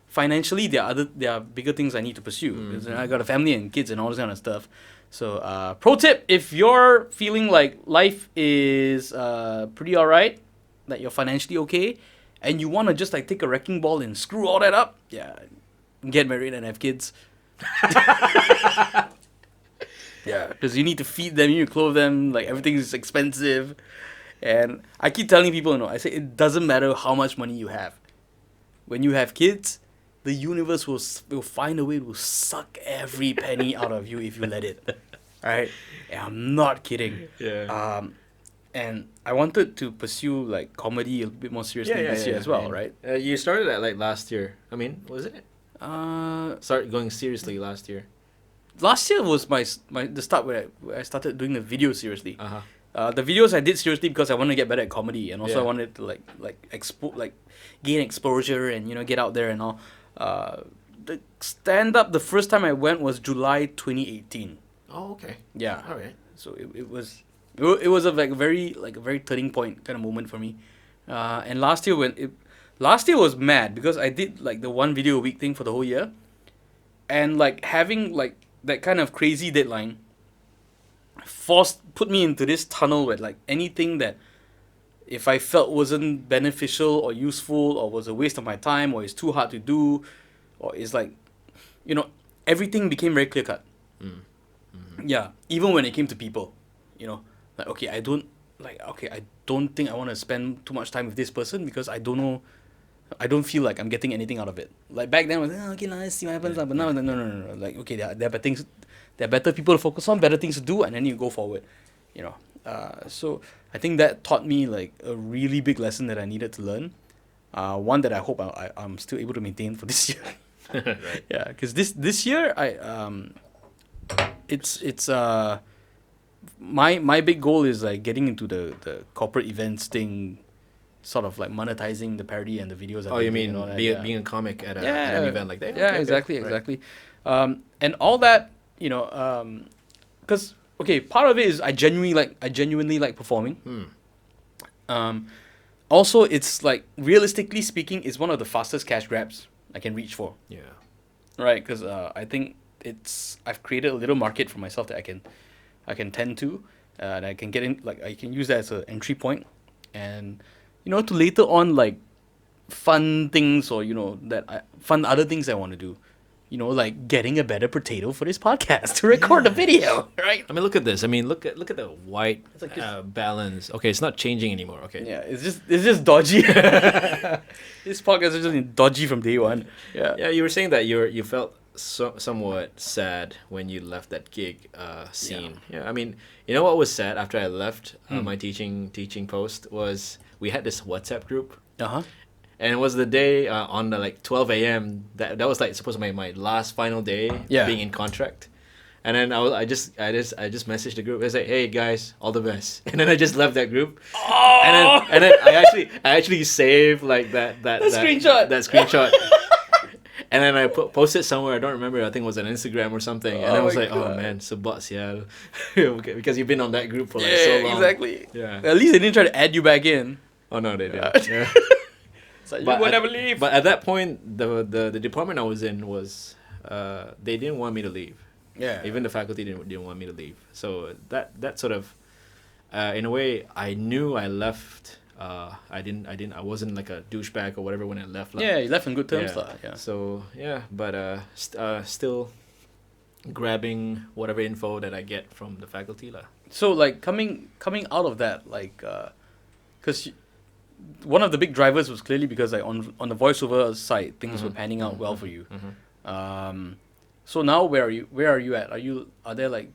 financially there are bigger things I need to pursue. Because I got a family and kids and all this kind of stuff. So pro tip: if you're feeling like life is pretty alright, that you're financially okay, and you want to just like take a wrecking ball and screw all that up, get married and have kids. Yeah, because you need to feed them, you need to clothe them, like everything is expensive. And I keep telling people, I say it doesn't matter how much money you have. When you have kids, the universe will find a way to suck every penny out of you if you let it. Alright? And I'm not kidding. Yeah. And I wanted to pursue like comedy a bit more seriously this year as well, I mean, right? You started that like last year. I mean, was it? Uh, Start going seriously last year. Last year was the start where I started doing the video seriously. Uh-huh. The videos I did seriously because I wanted to get better at comedy, and also Yeah. I wanted to gain exposure and get out there and all. The stand up, the first time I went was July 2018. Oh, okay. Yeah. All right. So it was a very turning point kind of moment for me. And last year was mad because I did like the one video a week thing for the whole year, and like having like that kind of crazy deadline put me into this tunnel where like anything that if I felt wasn't beneficial or useful or was a waste of my time or is too hard to do or is like everything became very clear cut. Yeah, even when it came to people, like I don't think I want to spend too much time with this person because I don't feel like I'm getting anything out of it. Like back then I was like, okay, let's see what happens. But now no. Like okay, there are better things, there are better people to focus on, better things to do, and then you go forward. So I think that taught me like a really big lesson that I needed to learn. One that I hope I'm still able to maintain for this year. Right. Yeah, because this year it's my big goal is like getting into the corporate events thing, sort of like monetizing the parody and the videos. Oh, you mean being a comic at an event like that? Yeah, Okay, exactly, right. exactly. And all that, because part of it is I genuinely like performing. Also, it's like realistically speaking, it's one of the fastest cash grabs I can reach for. Yeah. Right, because I think I've created a little market for myself that I can tend to, and I can get in, like I can use that as an entry point, and to later on like fun things or fun other things I want to do, like getting a better potato for this podcast to record a video, right? I mean, look at this. I mean, look at the white balance. Okay, it's not changing anymore. Okay. Yeah, it's just dodgy. This podcast is just dodgy from day one. Yeah. Yeah, you were saying that you felt somewhat sad when you left that gig scene. Yeah, I mean, you know what was sad after I left my teaching post was we had this WhatsApp group. Uh-huh. And it was the day on the 12 a.m. That was like supposed to be my last final day being in contract. And then I just messaged the group. I was like, "Hey guys, all the best." And then I just left that group. Oh! And then I actually saved like that screenshot. That screenshot. And then I posted somewhere. I don't remember. I think it was on Instagram or something. And I was my like, "Oh God. man, sabot yeah," okay, because you've been on that group for like so long. Exactly. Yeah. At least they didn't try to add you back in. Oh no, they didn't. Yeah. It's like, you But will at- never leave. But at that point, the department I was in was they didn't want me to leave. yeah. Even the faculty didn't want me to leave. So that sort of, in a way, I knew I left. I wasn't like a douchebag or whatever when I left. Like, Yeah, you left on good terms, yeah. lah. Yeah. So yeah, but still grabbing whatever info that I get from the faculty lah. So like coming out of that, like, because one of the big drivers was clearly because like on the voiceover side things were panning out well for you. So now where are you at? Are there like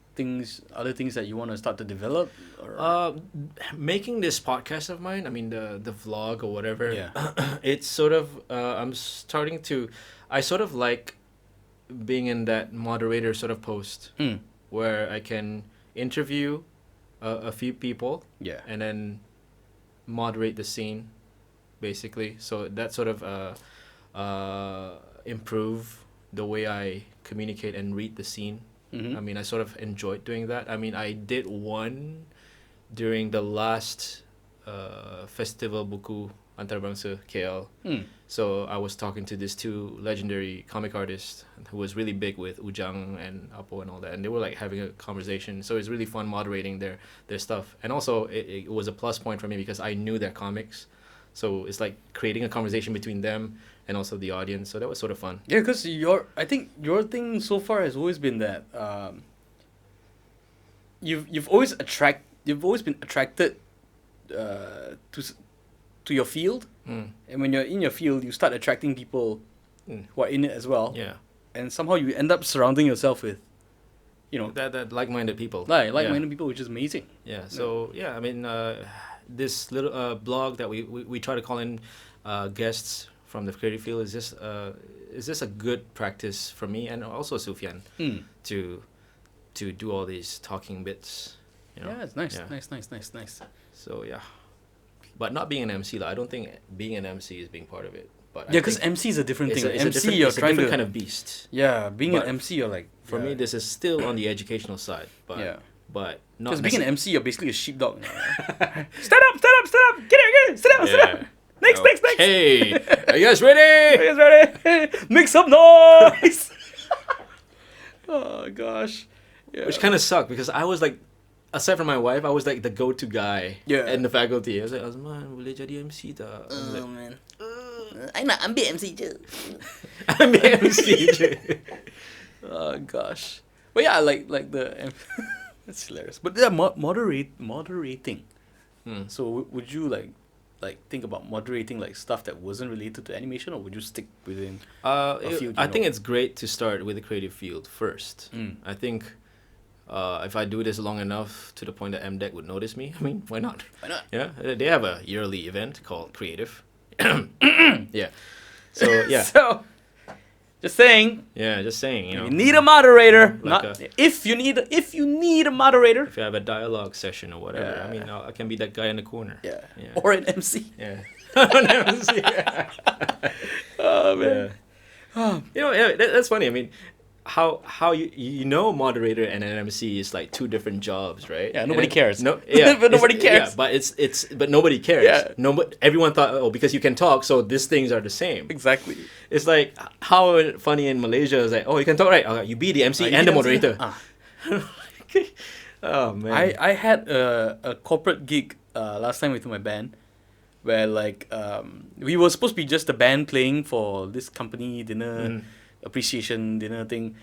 other things that you want to start to develop? Or? Making this podcast of mine, I mean the vlog or whatever. Yeah. It's sort of I sort of like being in that moderator sort of post where I can interview a few people Yeah. and then moderate the scene, basically. So that sort of improve the way I communicate and read the scene. Mhm. I mean, I sort of enjoyed doing that. I mean, I did one during the last festival buku Antarabangsa KL. So I was talking to these two legendary comic artists who was really big with Ujang and Apo and all that, and they were like having a conversation. So it's really fun moderating their stuff, and also it was a plus point for me because I knew their comics, so it's like creating a conversation between them and also the audience. So that was sort of fun. Yeah, because I think your thing so far has always been that you've always been attracted to your field, and when you're in your field, you start attracting people who are in it as well. Yeah, And somehow you end up surrounding yourself with, that like-minded people. like-minded people, which is amazing. Yeah. So yeah, I mean, this little blog that we try to call in guests from the creative field is just a good practice for me and also Sufyan to do all these talking bits. Yeah, it's nice, Yeah. nice. So yeah, but not being an MC I don't think being an MC is being part of it. But Yeah, because MC is a different thing. it's a MC, different, you're it's a trying different to kind of beast. yeah, being But an MC, you're like For me, this is still on the educational side, but yeah. but not Because being an necess- MC, you're basically a sheepdog. Stand up! Get here! Sit down! Yeah. Next! Hey, are you guys ready? You guys ready? Make some noise! Oh gosh. Yeah. Which kind of sucked because I was like, aside from my wife, I was like the go-to guy in the faculty. I was like, Azman, boleh jadi MC tak? I was like, man. I nak ambil MC je. I'm the MC. Oh gosh. But yeah, like the that's hilarious. But yeah, moderating. So would you like think about moderating like stuff that wasn't related to animation, or would you stick within a field? I think it's great to start with the creative field first. I think if I do this long enough to the point that MDEC would notice me, I mean, why not? Why not? Yeah, they have a yearly event called Creative. Yeah. So yeah. So just saying, Yeah, just saying, you know. you need a moderator. Like Not if you need a moderator. If you have a dialogue session or whatever, I mean, I can be that guy in the corner. Yeah. Yeah. Or an MC. Yeah. An MC, yeah. Oh man. You know, yeah, that's funny. I mean, how you know moderator and an MC is like two different jobs, right? Yeah, And nobody then- cares. No, yeah, But nobody Yeah, cares. but but nobody cares. Yeah. Everyone thought, oh, because you can talk, so these things are the same. Exactly. It's like how funny in Malaysia is like, oh, you can talk, right? You be the MC You and be the MC? moderator. Ah. Oh man. I had a corporate gig last time with my band where like we were supposed to be just a band playing for this company dinner appreciation dinner thing,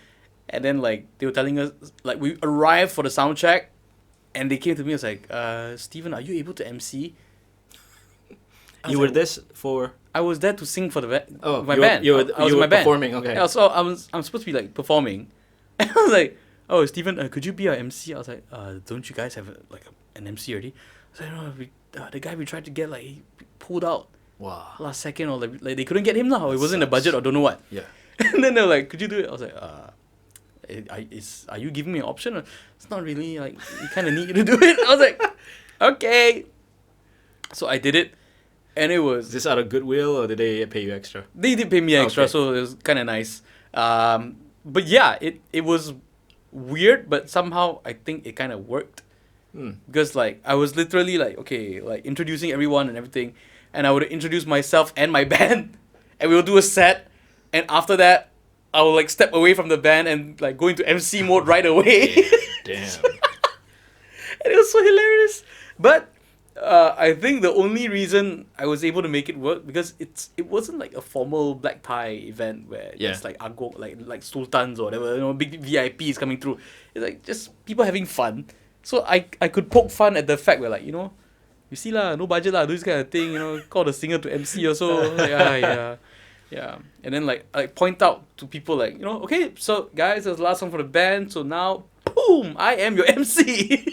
and then like they were telling us like we arrived for the sound check and they came to me and was like Steven, are you able to MC? You were this for I was there to sing for the my you were- band. you were- I was you in were my band. performing, okay. Yeah, so I'm supposed to be like performing, and I was like, "Oh, Steven, could you be our MC?" I was like, "Don't you guys have an MC already?" I was like, "No, the guy we tried to get like he pulled out wow. last second, or like they couldn't get him now. Or it wasn't in the Sucks. budget, or don't know what." Yeah. And then they were like, "Could you do it?" I was like, are you giving me an option? It's not really, like, you kind of need you to do it. I was like, okay. So I did it, and it was... Is this out of goodwill, or did they pay you extra? They did pay me extra, Okay. so it was kind of nice. But yeah, it was weird, but somehow I think it kind of worked. Because, like, I was literally, like, okay, like, introducing everyone and everything, and I would introduce myself and my band, and we'll do a set, and after that, I will, like, step away from the band and, like, go into MC mode right away. Damn. And it was so hilarious. But I think the only reason I was able to make it work, because it wasn't like a formal black tie event where it's like agok, like sultans or whatever, you know, big VIPs coming through. It's like just people having fun. So I could poke fun at the fact where, like, you know, you see lah, no budget lah, do this kind of thing, you know, call the singer to MC or so. Like, yeah. And then like point out to people, like, you know, okay, so guys, that's the last song for the band, so now boom, I am your MC.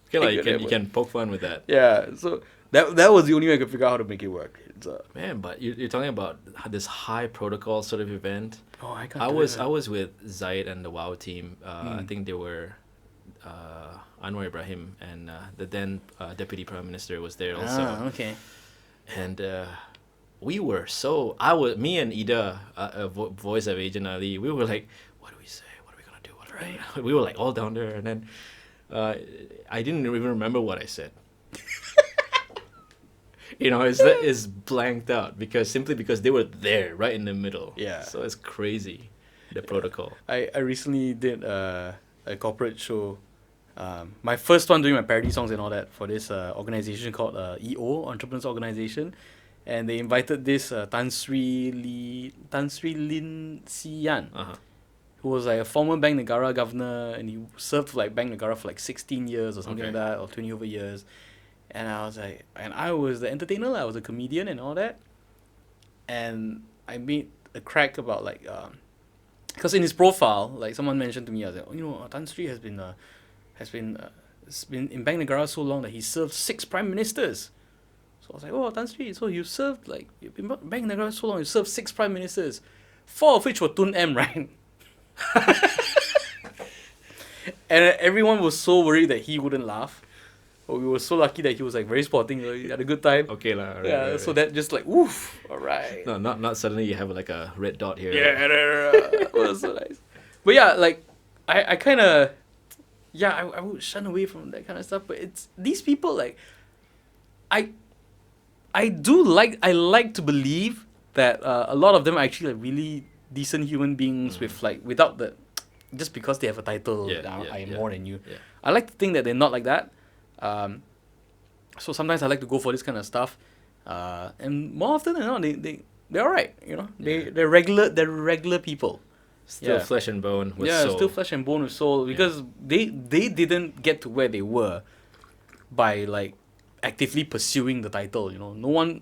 Okay, like you can poke fun with that. Yeah, so that was the only way I could figure out how to make it work. Man, but you're talking about this high protocol sort of event. Oh, I was with Zaid and the WoW team. I think they were Anwar Ibrahim and the then Deputy Prime Minister was there also. Okay. And we were me and Ida, voice of Agent Ali, we were like, what do we say? What are we gonna do? We were like all down there, and then I didn't even remember what I said. You know, it's blanked out because they were there right in the middle. Yeah. So it's crazy, the protocol. I recently did a corporate show, my first one doing my parody songs and all that for this organization called EO, Entrepreneurs Organization, and they invited this Tan Sri Lin Sian, who was like a former Bank Negara governor, and he served like Bank Negara for like 16 years or something like that, or 20 over years. And I was like, and I was the entertainer, I was a comedian and all that. And I made a crack about like, because in his profile, like someone mentioned to me, I was like, oh, you know, Tan Sri has been in Bank Negara so long that he served 6 prime ministers. So I was like, oh, Tan Sri, so you served like, you've been in Bank Negara so long, you served 6 prime ministers, 4 of which were Tun M, right? And everyone was so worried that he wouldn't laugh. But we were so lucky that he was like very sporting. He had a good time. Okay lah. Right. So that just like, oof, all right. No, not suddenly you have like a red dot here. Yeah, it was so nice. But yeah, like I kind of, I would shun away from that kind of stuff. But it's these people, like, I like to believe that a lot of them are actually like really decent human beings with like without the, just because they have a title, I am more than you. Yeah. I like to think that they're not like that. So sometimes I like to go for this kind of stuff, and more often than not, they're alright. You know, they're regular people. Still flesh and bone with soul. Still flesh and bone with soul, because they didn't get to where they were by like actively pursuing the title. You know, no one.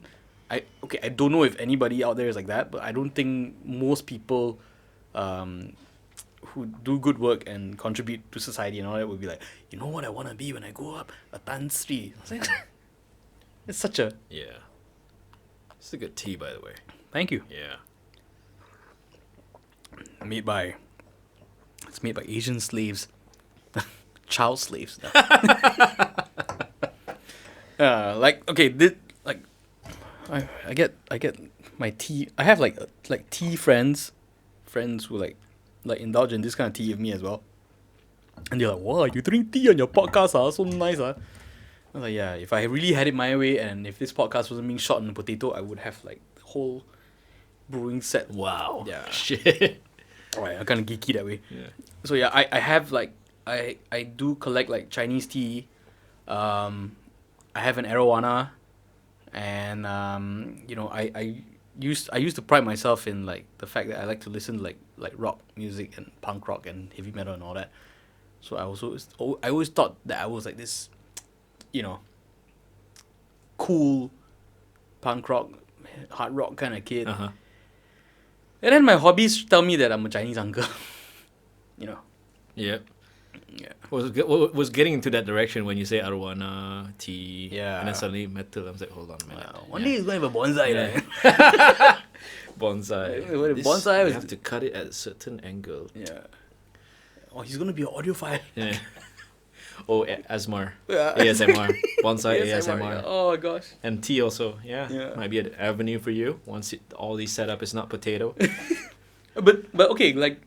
I don't know if anybody out there is like that, but I don't think most people who do good work and contribute to society and all that would be like, you know what I want to be when I grow up? A Tan Sri. Like, it's such a... Yeah. It's a good tea, by the way. Thank you. Yeah. It's made by Asian slaves. Child slaves. No. Like, okay, I get my tea. I have like tea friends who like indulge in this kind of tea with me as well. And they're like, wow, you drink tea on your podcast, so nice. I was like, yeah, if I really had it my way, and if this podcast wasn't being shot in a potato, I would have like the whole brewing set. Wow. Yeah. Shit. Alright, I'm kind of geeky that way. Yeah. So yeah, I have like, I do collect like Chinese tea. I have an arowana, and you know, I used to pride myself in like the fact that I like to listen to like rock music and punk rock and heavy metal and all that. So I always thought that I was like this, you know, cool punk rock, hard rock kind of kid. Uh-huh. And then my hobbies tell me that I'm a Chinese uncle. You know. Yep. Yeah. Was getting into that direction when you say arowana, tea, Yeah. and then suddenly metal. I was like, hold on a minute. One day he's going to have a bonsai. Yeah. Right? Bonsai. Bonsai you was- have to cut it at a certain angle. Yeah. oh, he's gonna be an audiophile. Yeah. Oh, ASMR. Yeah. ASMR. Bonsai ASMR, ASMR. yeah. Oh gosh. And tea also. Yeah. Yeah. Might be an avenue for you once all these setup is not potato. But okay, like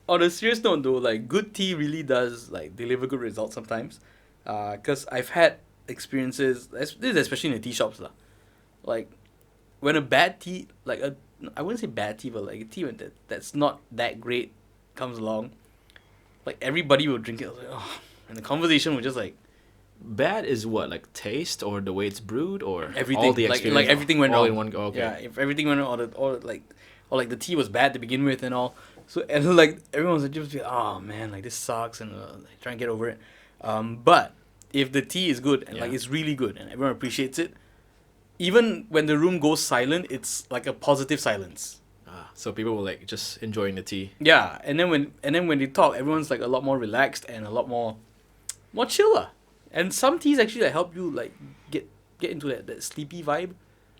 on a serious note though, like good tea really does like deliver good results sometimes. Cause I've had experiences. This is especially in the tea shops lah. Like when a bad tea, like I wouldn't say bad tea, but like a tea that's not that great comes along, like everybody will drink it. I was like, oh, and the conversation was just like Bad is what, like taste or the way it's brewed or everything. all the like experience? everything went all wrong. in one go. Okay. Yeah, if everything went wrong, or like the tea was bad to begin with and all. So and like everyone's just like, oh man, like this sucks, and try and get over it. But if the tea is good and like Yeah. it's really good and everyone appreciates it, even when the room goes silent, it's like a positive silence. So people will like just enjoying the tea. Yeah, and then when they talk, everyone's like a lot more relaxed and a lot more chiller. And some teas actually like help you like get into that sleepy vibe.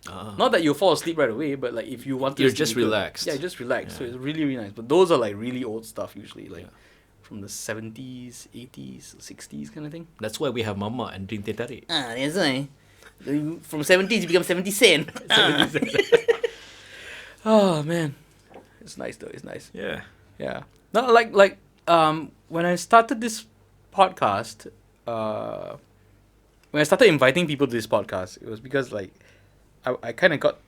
Not that you'll fall asleep right away, but like if you want to, You're sleep just good. relaxed. Yeah, just relax. So Yeah. it's really really nice. But those are like really old stuff usually, like Yeah. from the 70s, 80s, 60s kind of thing. That's why we have mama and drink teh tarik. That's why. From 70s you become 70 cent. Oh man, it's nice though. It's nice. Yeah. Yeah. No, like when I started this podcast, when I started inviting people to this podcast, it was because like I kind of got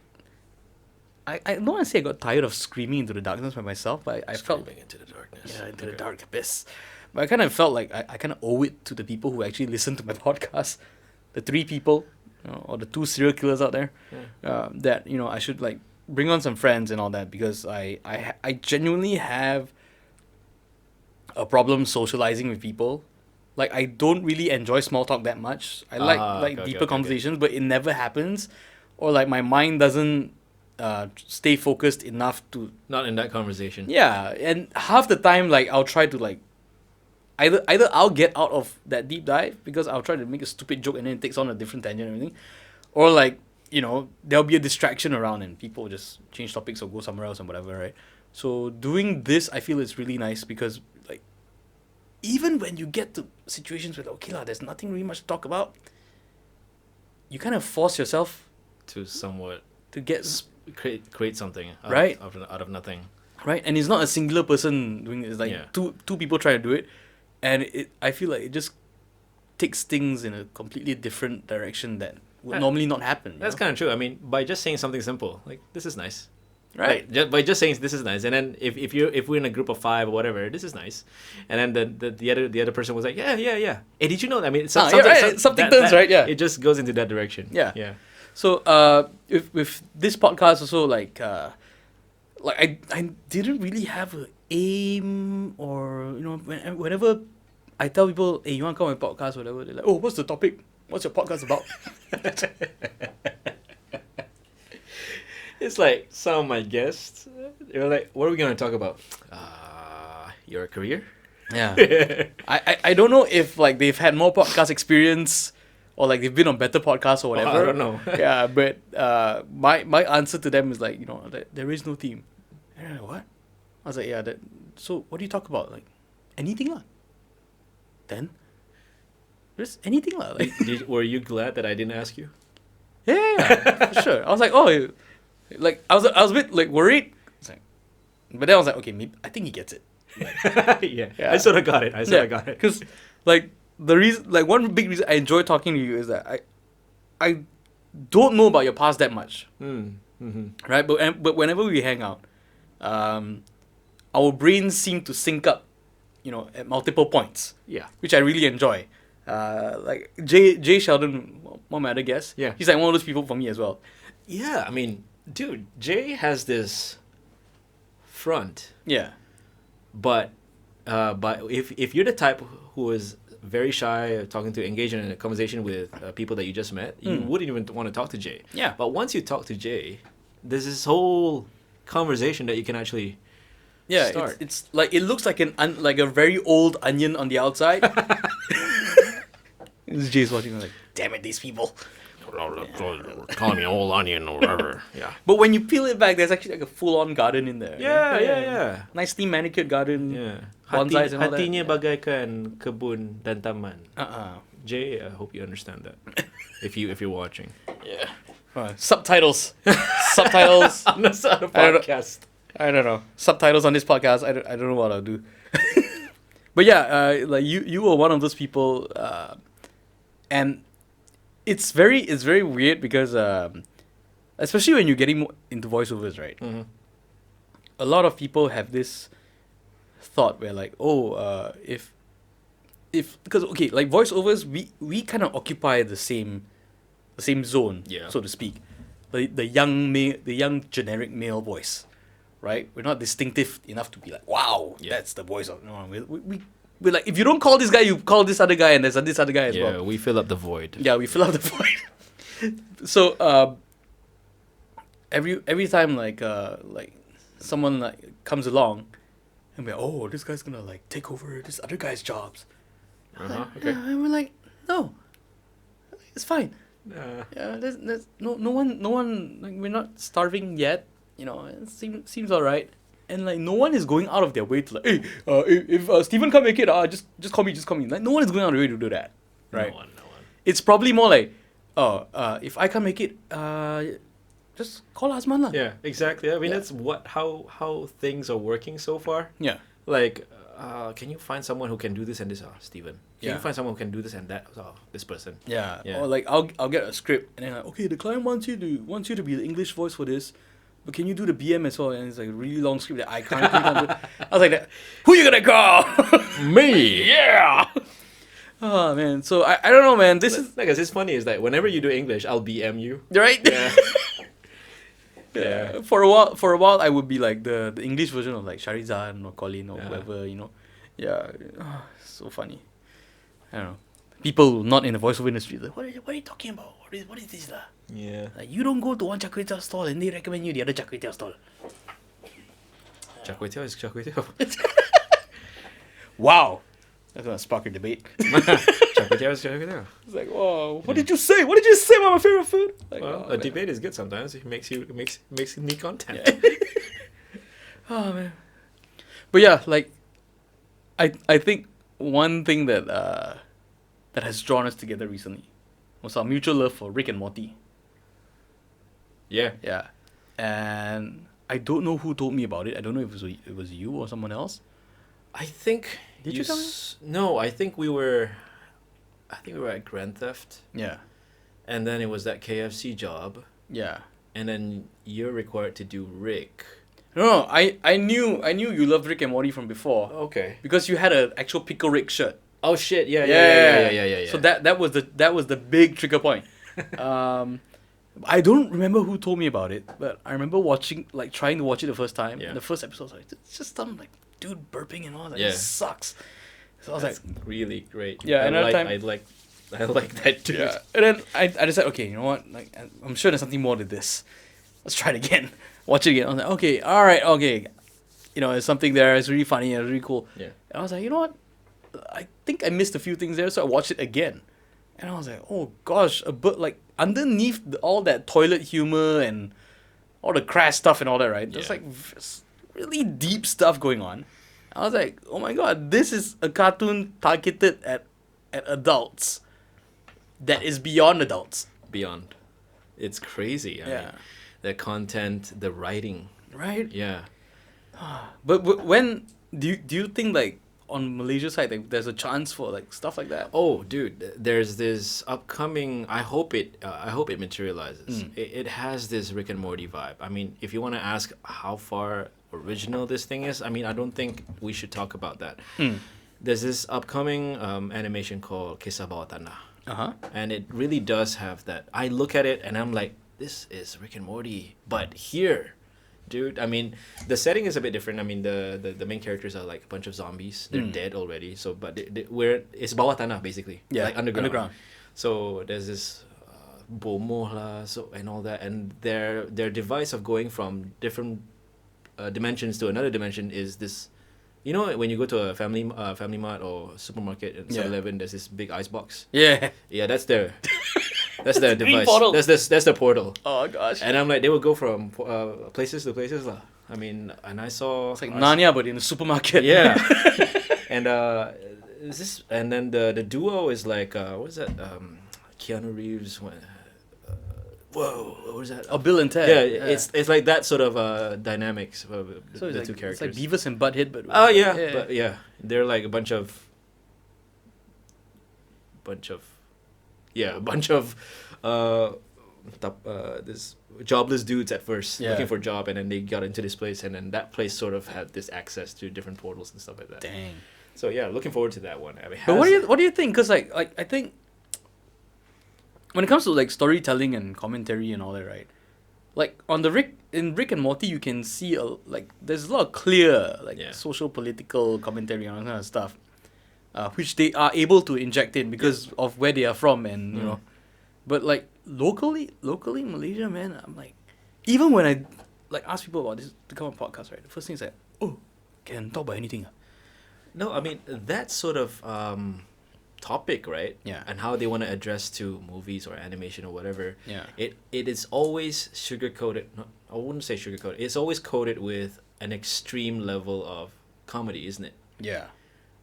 I don't want to say I got tired of screaming into the darkness by myself, but I felt Screaming into the darkness. yeah, into the dark abyss. But I kind of felt like I kind of owe it to the people who actually listen to my podcast, the 3 people, or the 2 serial killers out there, that I should like bring on some friends and all that, because I genuinely have a problem socializing with people. Like I don't really enjoy small talk that much. I like okay, deeper okay. conversations, but it never happens, or like my mind doesn't stay focused enough to. Not in that conversation. Yeah, and half the time like I'll try to like either I'll get out of that deep dive because I'll try to make a stupid joke and then it takes on a different tangent and everything, or like there'll be a distraction around and people just change topics or go somewhere else and whatever, right? So doing this, I feel it's really nice because like even when you get to situations where okay lah, there's nothing really much to talk about, you kind of force yourself To somewhat to get create something Right. out of nothing. right, and it's not a singular person doing it. It's like Yeah. two people try to do it, and I feel like it just takes things in a completely different direction that would normally not happen. That's kind of true. I mean, by just saying something simple, like this is nice. right. Like, by just saying this is nice, and then if we're in a group of 5 or whatever, this is nice, and then the other person was like, yeah. Hey, did you know that? I mean, Something turns, right? Yeah. It just goes into that direction. Yeah. Yeah. So with this podcast also like I didn't really have a aim, or whenever I tell people, hey, you want to come on my podcast or whatever, they're like, oh, what's the topic? What's your podcast about? It's like some of my guests, they're like, what are we gonna talk about? Your career. Yeah. I don't know if like they've had more podcast experience or like they've been on better podcasts or whatever. I don't know. Yeah, but my answer to them is like, there is no theme. And they're like, what? I was like, yeah, so what do you talk about? Like anything lah. Then just anything lah. Like Were you glad that I didn't ask you? yeah, for sure. I was like, oh, like I was a bit like worried. It's like, but then I was like, okay, maybe I think he gets it. Yeah. Yeah. I sort of got it. I got it. Because like the reason, like one big reason I enjoy talking to you is that I don't know about your past that much, right? But whenever we hang out, our brains seem to sync up, at multiple points, Yeah. which I really enjoy. Like Jay Sheldon, one of my other guests, Yeah. he's like one of those people for me as well. Yeah. I mean, dude, Jay has this front. Yeah, But if you're the type who is very shy, talking to engage in a conversation with people that you just met, you wouldn't even want to talk to Jay. Yeah. But once you talk to Jay, there's this whole conversation that you can actually yeah. start. It's like it looks like like a very old onion on the outside. Jay's watching, like, damn it, these people. Call me old onion or whatever. Yeah. But when you peel it back, there's actually like a full-on garden in there. Yeah. Nicely manicured garden. Yeah. bonsais and all that. Hatinya bagaikan kebun dan taman. Uh-uh. Jay, I hope you understand that. if you're watching. Yeah. Subtitles. Subtitles. On the I don't know. podcast. I don't know. Subtitles on this podcast. I don't know what I'll do. But yeah, like you were one of those people, and it's very weird because especially when you're getting into voiceovers, right? Mm-hmm. A lot of people have this thought where like, if because okay, like voiceovers, we kind of occupy the same zone, Yeah. so to speak, the young generic male voice, right? We're not distinctive enough to be like, wow, Yeah. that's the voice of no. We're like, if you don't call this guy, you call this other guy, and there's this other guy as well. Yeah, we fill up the void. Yeah, we fill up the void. So every time like someone like comes along, and we're this guy's gonna like take over this other guy's jobs. Okay. And we're like, no, it's fine. Yeah, there's no one like, we're not starving yet. You know, it seems alright. And like no one is going out of their way to like, hey, if Steven can't make it, just call me. Like no one is going out of their way to do that, right? No one. It's probably more like, if I can't make it, just call Azman lah. Yeah, exactly. I mean, Yeah. that's how things are working so far. Yeah. Like, can you find someone who can do this and this? Steven. Can Yeah. you find someone who can do this and that? This person. Yeah. Yeah. Or like I'll get a script and then like, okay, the client wants you to be the English voice for this, but can you do the BM as well? And it's like a really long script that I can't do. I was like, who you gonna call? Me. Yeah. Oh man. So I don't know, man. This is Like, it's funny is that whenever you do English, I'll BM you. right. Yeah. Yeah. For a while, I would be like the English version of like Sharizan or Colin or Yeah. whoever, you know. Yeah. So funny. I don't know. People not in the voiceover industry like, what are you talking about? What is this lah? Yeah. Like you don't go to one char kway teow stall and they recommend you the other char kway teow stall. Char kway teow is char kway teow. Wow. That's gonna spark a debate. Char kway teow is char kway teow. It's like, whoa, what did you say? What did you say about my favorite food? Like, Well, oh, a man. debate is good sometimes. It makes neat content. Oh man. But yeah, like I think one thing that has drawn us together recently was our mutual love for Rick and Morty. Yeah. Yeah. And I don't know who told me about it. I don't know if it was you or someone else. I think. Did you tell me? No, I think we were at Grand Theft, Yeah. and then it was that KFC job, Yeah. and then you're required to do Rick. No, I knew you loved Rick and Morty from before Okay. because you had an actual Pickle Rick shirt. Oh shit! Yeah. So that was the big trigger point. I don't remember who told me about it, but I remember trying to watch it the first time. Yeah. The first episode, was like, it's just some like dude burping and all that. Yeah. It sucks. So I was That's like, really great. Yeah, I another like, time- I like that too. yeah. And then I decided, okay, you know what? Like I'm sure there's something more to this. Let's try it again. Watch it again. I was like, okay, all right, okay. You know, there's something there. It's really funny and it's really cool. Yeah. And I was like, you know what? I think I missed a few things there, so I watched it again. And I was like, oh gosh, but like underneath all that toilet humor and all the crass stuff and all that, right? There's Yeah. like really deep stuff going on. I was like, oh my god, this is a cartoon targeted at adults that is beyond adults. Beyond, it's crazy. I Yeah. mean, the content, the writing. Right? Yeah. But when do you think like on Malaysia side like there's a chance for like stuff like that? Oh, dude, there's this upcoming. I hope it materializes. It has this Rick and Morty vibe. I mean, if you want to ask how far original this thing is, I mean, I don't think we should talk about that. There's this upcoming animation called Kisah Bawah Tanah, Uh-huh. and it really does have that. I look at it and I'm like, this is Rick and Morty, but here. Dude, I mean, the setting is a bit different. I mean, the main characters are like a bunch of zombies. They're dead already. So, but it's bawah tanah basically. Yeah, like underground. underground. So there's this bomoh lah, so and all that, and their device of going from different dimensions to another dimension is this. You know, when you go to a family mart or supermarket at 7-Eleven, there's this big ice box. Yeah. Yeah, that's their their green device. portal. That's the portal. Oh gosh. And I'm like, they would go from places to places lah. I mean, and I saw It's like Narnia, but in a supermarket. Yeah. And is this? And then the duo is like what is that? Keanu Reeves. Whoa, what was that? Oh, Bill and Ted. Yeah, it's like that sort of dynamics of So the it's two like, characters. it's like Beavis and Butthead, but Oh yeah, but yeah, they're like a bunch of this jobless dudes at first Yeah. looking for a job, and then they got into this place, and then that place sort of had this access to different portals and stuff like that. Dang. So yeah, looking forward to that one. I mean, But what do you think? Because like I think when it comes to like storytelling and commentary and all that, right? Like on the Rick and Morty, you can see there's a lot of clear social political commentary on that kind of stuff, which they are able to inject in because of where they are from, and you know. But like locally Malaysia, man, I'm like, even when I like ask people about this to come on podcast, right? The first thing is like, oh, can talk about anything. No, I mean that sort of topic, right? Yeah. And how they want to address to movies or animation or whatever. Yeah. It is always sugar coated. No, I wouldn't say sugar coated. It's always coated with an extreme level of comedy, isn't it? Yeah.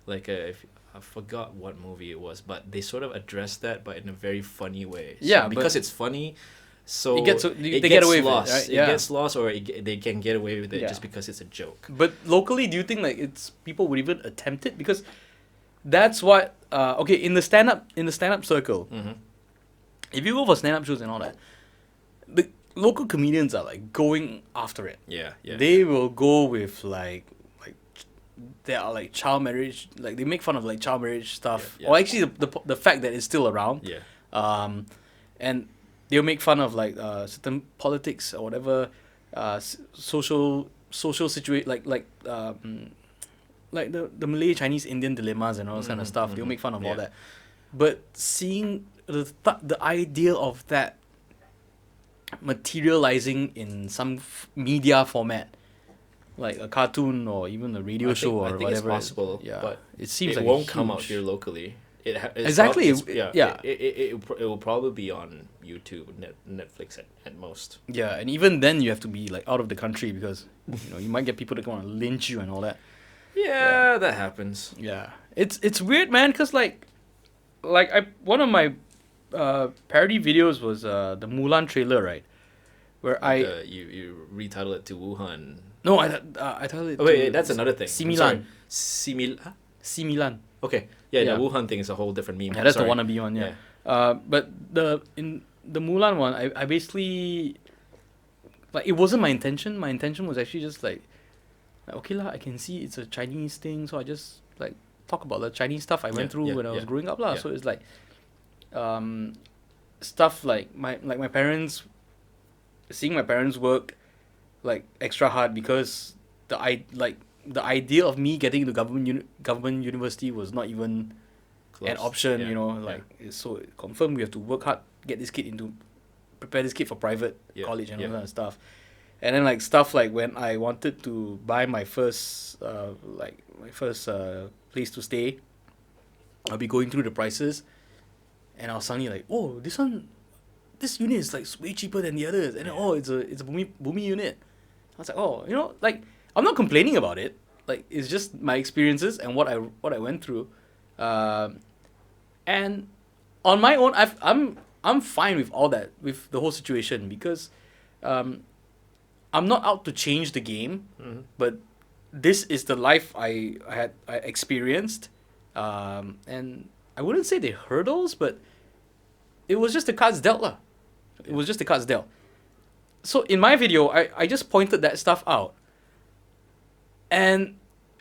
Like if I forgot what movie it was, but they sort of addressed that, but in a very funny way. Yeah, so because but it's funny. So they get away with it, lost. right? It Yeah. gets lost, or they can get away with it Yeah. just because it's a joke. But locally, do you think like it's people would even attempt it? Because that's what okay in the stand up circle. Mm-hmm. If you go for stand up shows and all that, the local comedians are like going after it. Yeah, yeah. They will go with like they are like child marriage, like they make fun of like child marriage stuff, Yeah, yeah. or actually the fact that it's still around. Yeah. And they'll make fun of like certain politics or whatever, social situation like the Malay Chinese Indian dilemmas and all this kind of stuff. They'll make fun of all Yeah. that, but seeing the idea of that materializing in some media format, like a cartoon or even a radio show or I think whatever. it's possible, yeah, but it seems it like won't come out huge- here locally. Exactly, yeah. It will probably be on YouTube, Netflix at most. Yeah, and even then you have to be like out of the country because you might get people that want to lynch you and all that. Yeah, that happens. Yeah, it's weird, man. Cause like one of my parody videos was the Mulan trailer, right? Where You retitle it to Wuhan. no I tell it. Oh wait, that's another thing. Similan. Huh? Similan. Okay, yeah, Yeah. the Wuhan thing is a whole different meme. Yeah, that's Sorry. the wannabe one. Yeah. But in the Mulan one, I basically like it wasn't my intention. My intention was actually just like okay lah, I can see it's a Chinese thing, so I just like talk about the Chinese stuff I went through when I was growing up lah. Yeah. So it's like stuff like my parents, seeing my parents work like extra hard because the idea of me getting into government university was not even an Close. option. Yeah. It's so confirmed we have to work hard, prepare this kid for private college and all that stuff. And then like stuff like when I wanted to buy my first place to stay, I'll be going through the prices, and I was suddenly like, oh, this unit is like way cheaper than the others, and then, it's a Bumi unit. I was like, oh, like I'm not complaining about it. Like it's just my experiences and what I went through, and on my own, I'm fine with all that, with the whole situation, because I'm not out to change the game, but this is the life I experienced, and I wouldn't say the hurdles, but it was just the cards dealt lah. It was just the cards dealt. So in my video, I just pointed that stuff out, and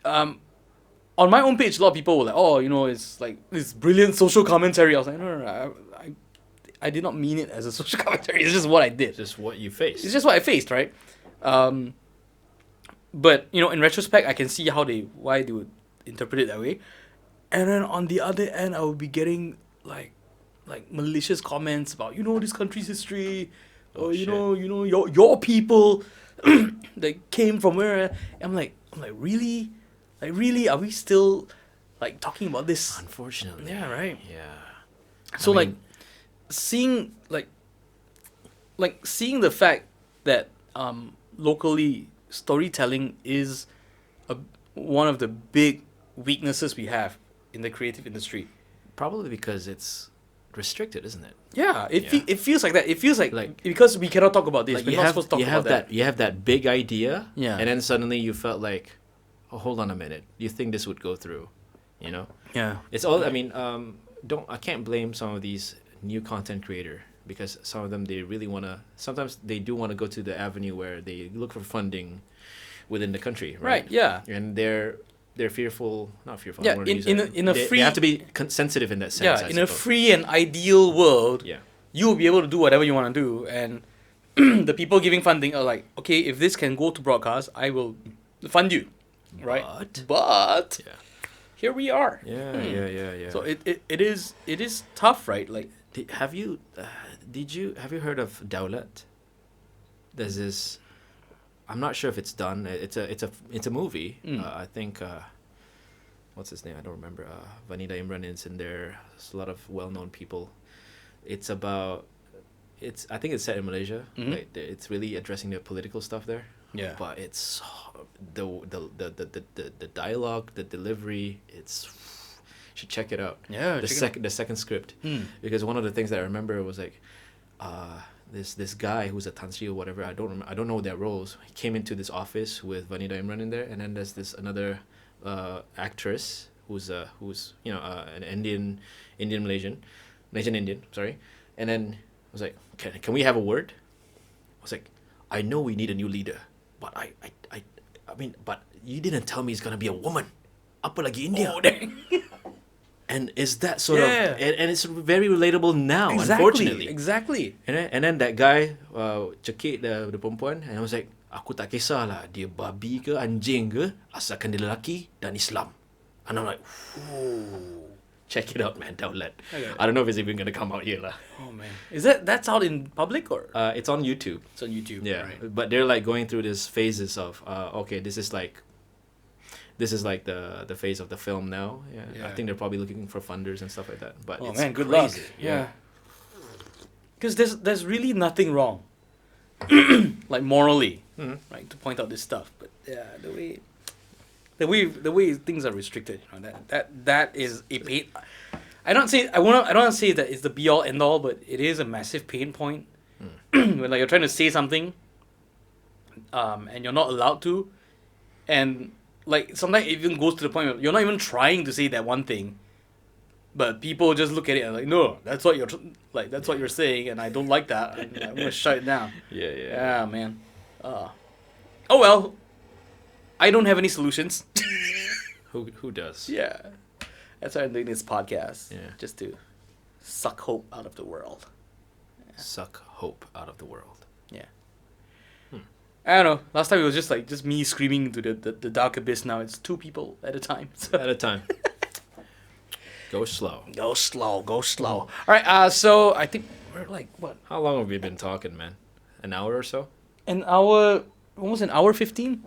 on my own page, a lot of people were like, it's like this brilliant social commentary. I was like, no, I did not mean it as a social commentary. It's just what I did. It's just what you face. It's just what I faced, right? But in retrospect, I can see why they would interpret it that way. And then on the other end, I would be getting like malicious comments about this country's history, or your people that came from where. I'm like really, are we still like talking about this? Unfortunately. Yeah, right. Yeah. So seeing seeing the fact that locally storytelling is one of the big weaknesses we have in the creative industry. Probably because it's restricted, isn't it? Yeah, Yeah. it feels like that. It feels like Like- because we cannot talk about this. Like We're you not have supposed to talk you about have that. you have that big idea, Yeah. and then suddenly you felt like, oh, hold on a minute, you think this would go through, you know? Yeah. It's all. I mean, I can't blame some of these new content creator because some of them they really wanna. Sometimes they do want to go to the avenue where they look for funding within the country, right? Right. Yeah. And they're fearful, not fearful. Yeah, I don't wanna in- use in it. a- in a they free- have to be sensitive in that sense. Yeah. I In a suppose. free and ideal world, Yeah. you will be able to do whatever you want to do, and the people giving funding are like, okay, if this can go to broadcast, I will fund you, right? But Yeah. here we are. Yeah. Hmm. Yeah. So it is tough, right? Like, Have you heard of Daulat? There's this. I'm not sure if it's done. It's a movie. Mm. I think. What's his name? I don't remember. Vanida Imran is in there. There's a lot of well-known people. It's about. I think it's set in Malaysia. Mhm. Like, it's really addressing the political stuff there. yeah, But it's the dialogue, the delivery. It's. You should check it out. yeah. The second script. Hmm. Because one of the things that I remember was like, this guy who's a tansi or whatever, I don't know their roles. He came into this office with Vanida Imran in there, and then there's this another actress who's an Indian Malaysian Indian, sorry. And then I was like, can we have a word? I was like, I know we need a new leader, but I mean, but you didn't tell me it's gonna be a woman. Apa lagi India? Oh, dang. And is that sort Yeah. of and it's very relatable now, unfortunately. Exactly. And then that guy cekik the perempuan, and I was like, aku tak kisahlah dia babi ke anjing ke, asalkan dia lelaki dan Islam. And I'm like, check it out, man, Daulat. Okay. I don't know if it's even gonna come out here lah. Oh man, that's out in public or It's on YouTube. it's on YouTube? Yeah, Right. but they're like going through these phases of okay, this is like the phase of the film now. Yeah. I Yeah. think they're probably looking for funders and stuff like that. But Oh it's man, good luck. crazy. Yeah. Because there's really nothing wrong, like morally, Mhm. right, to point out this stuff. But yeah, the way things are restricted, you know, that is a pain. I don't want to say that it's the be all end all, but it is a massive pain point when like you're trying to say something, and you're not allowed to, and like sometimes it even goes to the point where you're not even trying to say that one thing, but people just look at it and like, no, that's what you're saying, and I don't like that. And I'm gonna shut it down. Yeah. Yeah, man. Oh well, I don't have any solutions. Who does? Yeah, that's why I'm doing this podcast. Yeah. Just to suck hope out of the world. Suck hope out of the world. Yeah. I don't know. Last time it was just me screaming into the dark abyss. Now it's two people at a time. So. At a time. Go slow. Go slow. All right. So I think we're like what? How long have we been talking, man? An hour or so? An hour? Almost an hour 15.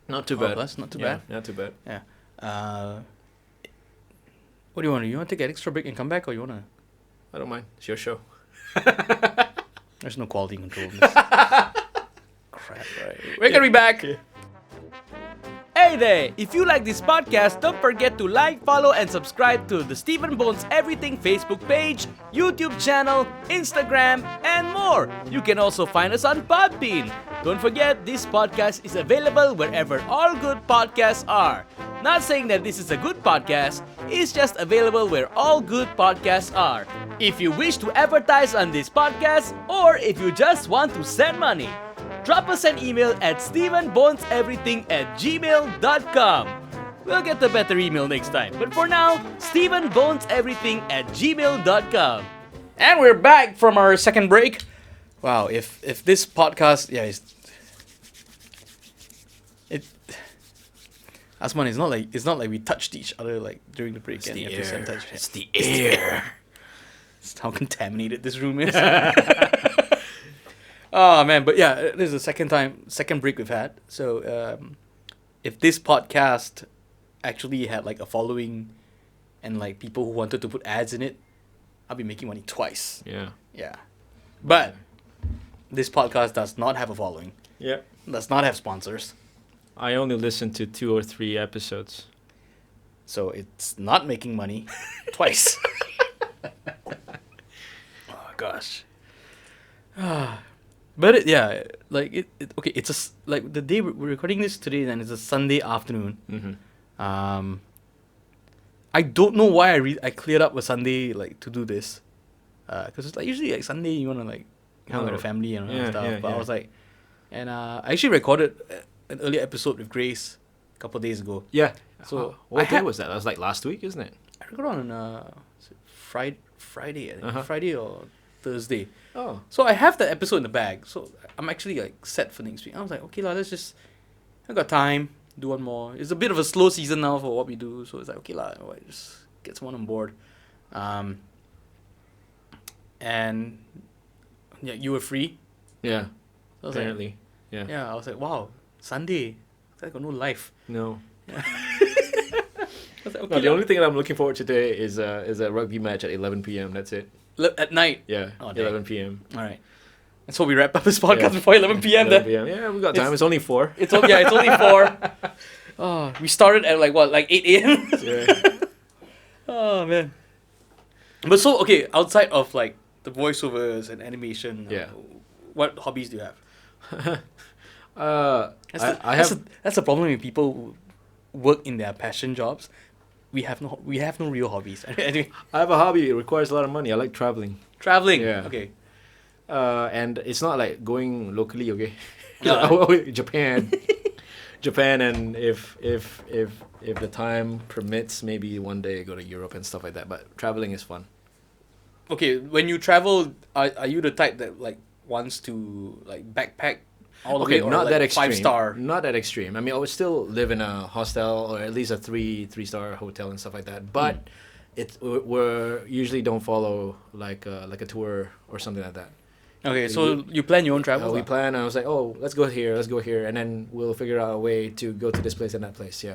Not too Oh, bad. that's not too Yeah, bad. not too bad. Yeah. What do you want to do? You want to take an extra break and come back, or you want to? I don't mind. It's your show. There's no quality control in this. Crap, right. We're going to be back. Hey there! If you like this podcast, don't forget to like, follow, and subscribe to the Stephen Bones Everything Facebook page, YouTube channel, Instagram, and more. You can also find us on Podbean. Don't forget, this podcast is available wherever all good podcasts are. Not saying that this is a good podcast, it's just available where all good podcasts are. If you wish to advertise on this podcast, or if you just want to send money, drop us an email at StephenBonesEverything@gmail.com. We'll get the better email next time. But for now, StephenBonesEverything@gmail.com. And we're back from our second break. Wow, if this podcast, Azman, it's not like we touched each other like during the break. It's and the you have to air. sanitize. It's the air. It's how contaminated this room is. Oh man, but yeah, this is the second break we've had. So if this podcast actually had like a following and like people who wanted to put ads in it, I'll be making money twice. Yeah. Yeah. But this podcast does not have a following. Yeah. Does not have sponsors. I only listened to 2 or 3 episodes. So it's not making money twice. Oh gosh. But okay, it's like the day we're recording this today, then it's a Sunday afternoon. Mm-hmm. I don't know why I cleared up a Sunday like to do this, because it's like usually like Sunday you wanna like hang out with the family and all that stuff. But I was like, and I actually recorded an earlier episode with Grace a couple of days ago. Yeah. So what day was that? That was like last week, isn't it? I recorded on Friday, I think. Uh-huh. Friday or Thursday. Oh. So I have that episode in the bag. So I'm actually like set for next week. I was like, okay, I got time, do one more. It's a bit of a slow season now for what we do. So it's like, okay, just get someone on board. And yeah, you were free. Yeah. So I was Apparently. like, Yeah. yeah, I was like, wow, Sunday. I got no life. No. I was like, okay, No, the only thing that I'm looking forward to today is a rugby match at 11 p.m. That's it. at night. Yeah. Oh, dang. 11 p.m. All right. And so we wrap up this podcast Yeah. before 11 p.m. 11 then. p.m. Yeah, we got time. It's only 4. It's only 4. Oh, we started at like 8 a.m. Yeah. Oh man. But so okay, outside of like the voiceovers and animation, Yeah. what hobbies do you have? I That's the problem with people who work in their passion jobs. We have no real hobbies. Anyway, I have a hobby. It requires a lot of money. I like traveling. traveling. Yeah. Okay. And it's not like going locally, okay? Yeah. Japan. Japan, and if the time permits, maybe one day go to Europe and stuff like that. But traveling is fun. Okay, when you travel, are you the type that like wants to like backpack all the way, or not like that extreme. 5-star? Not that extreme. I mean, I would still live in a hostel or at least a three-star hotel and stuff like that. But we're usually don't follow like a tour or something like that. Okay, so you plan your own travel? We plan. And I was like, oh, let's go here, and then we'll figure out a way to go to this place and that place. Yeah.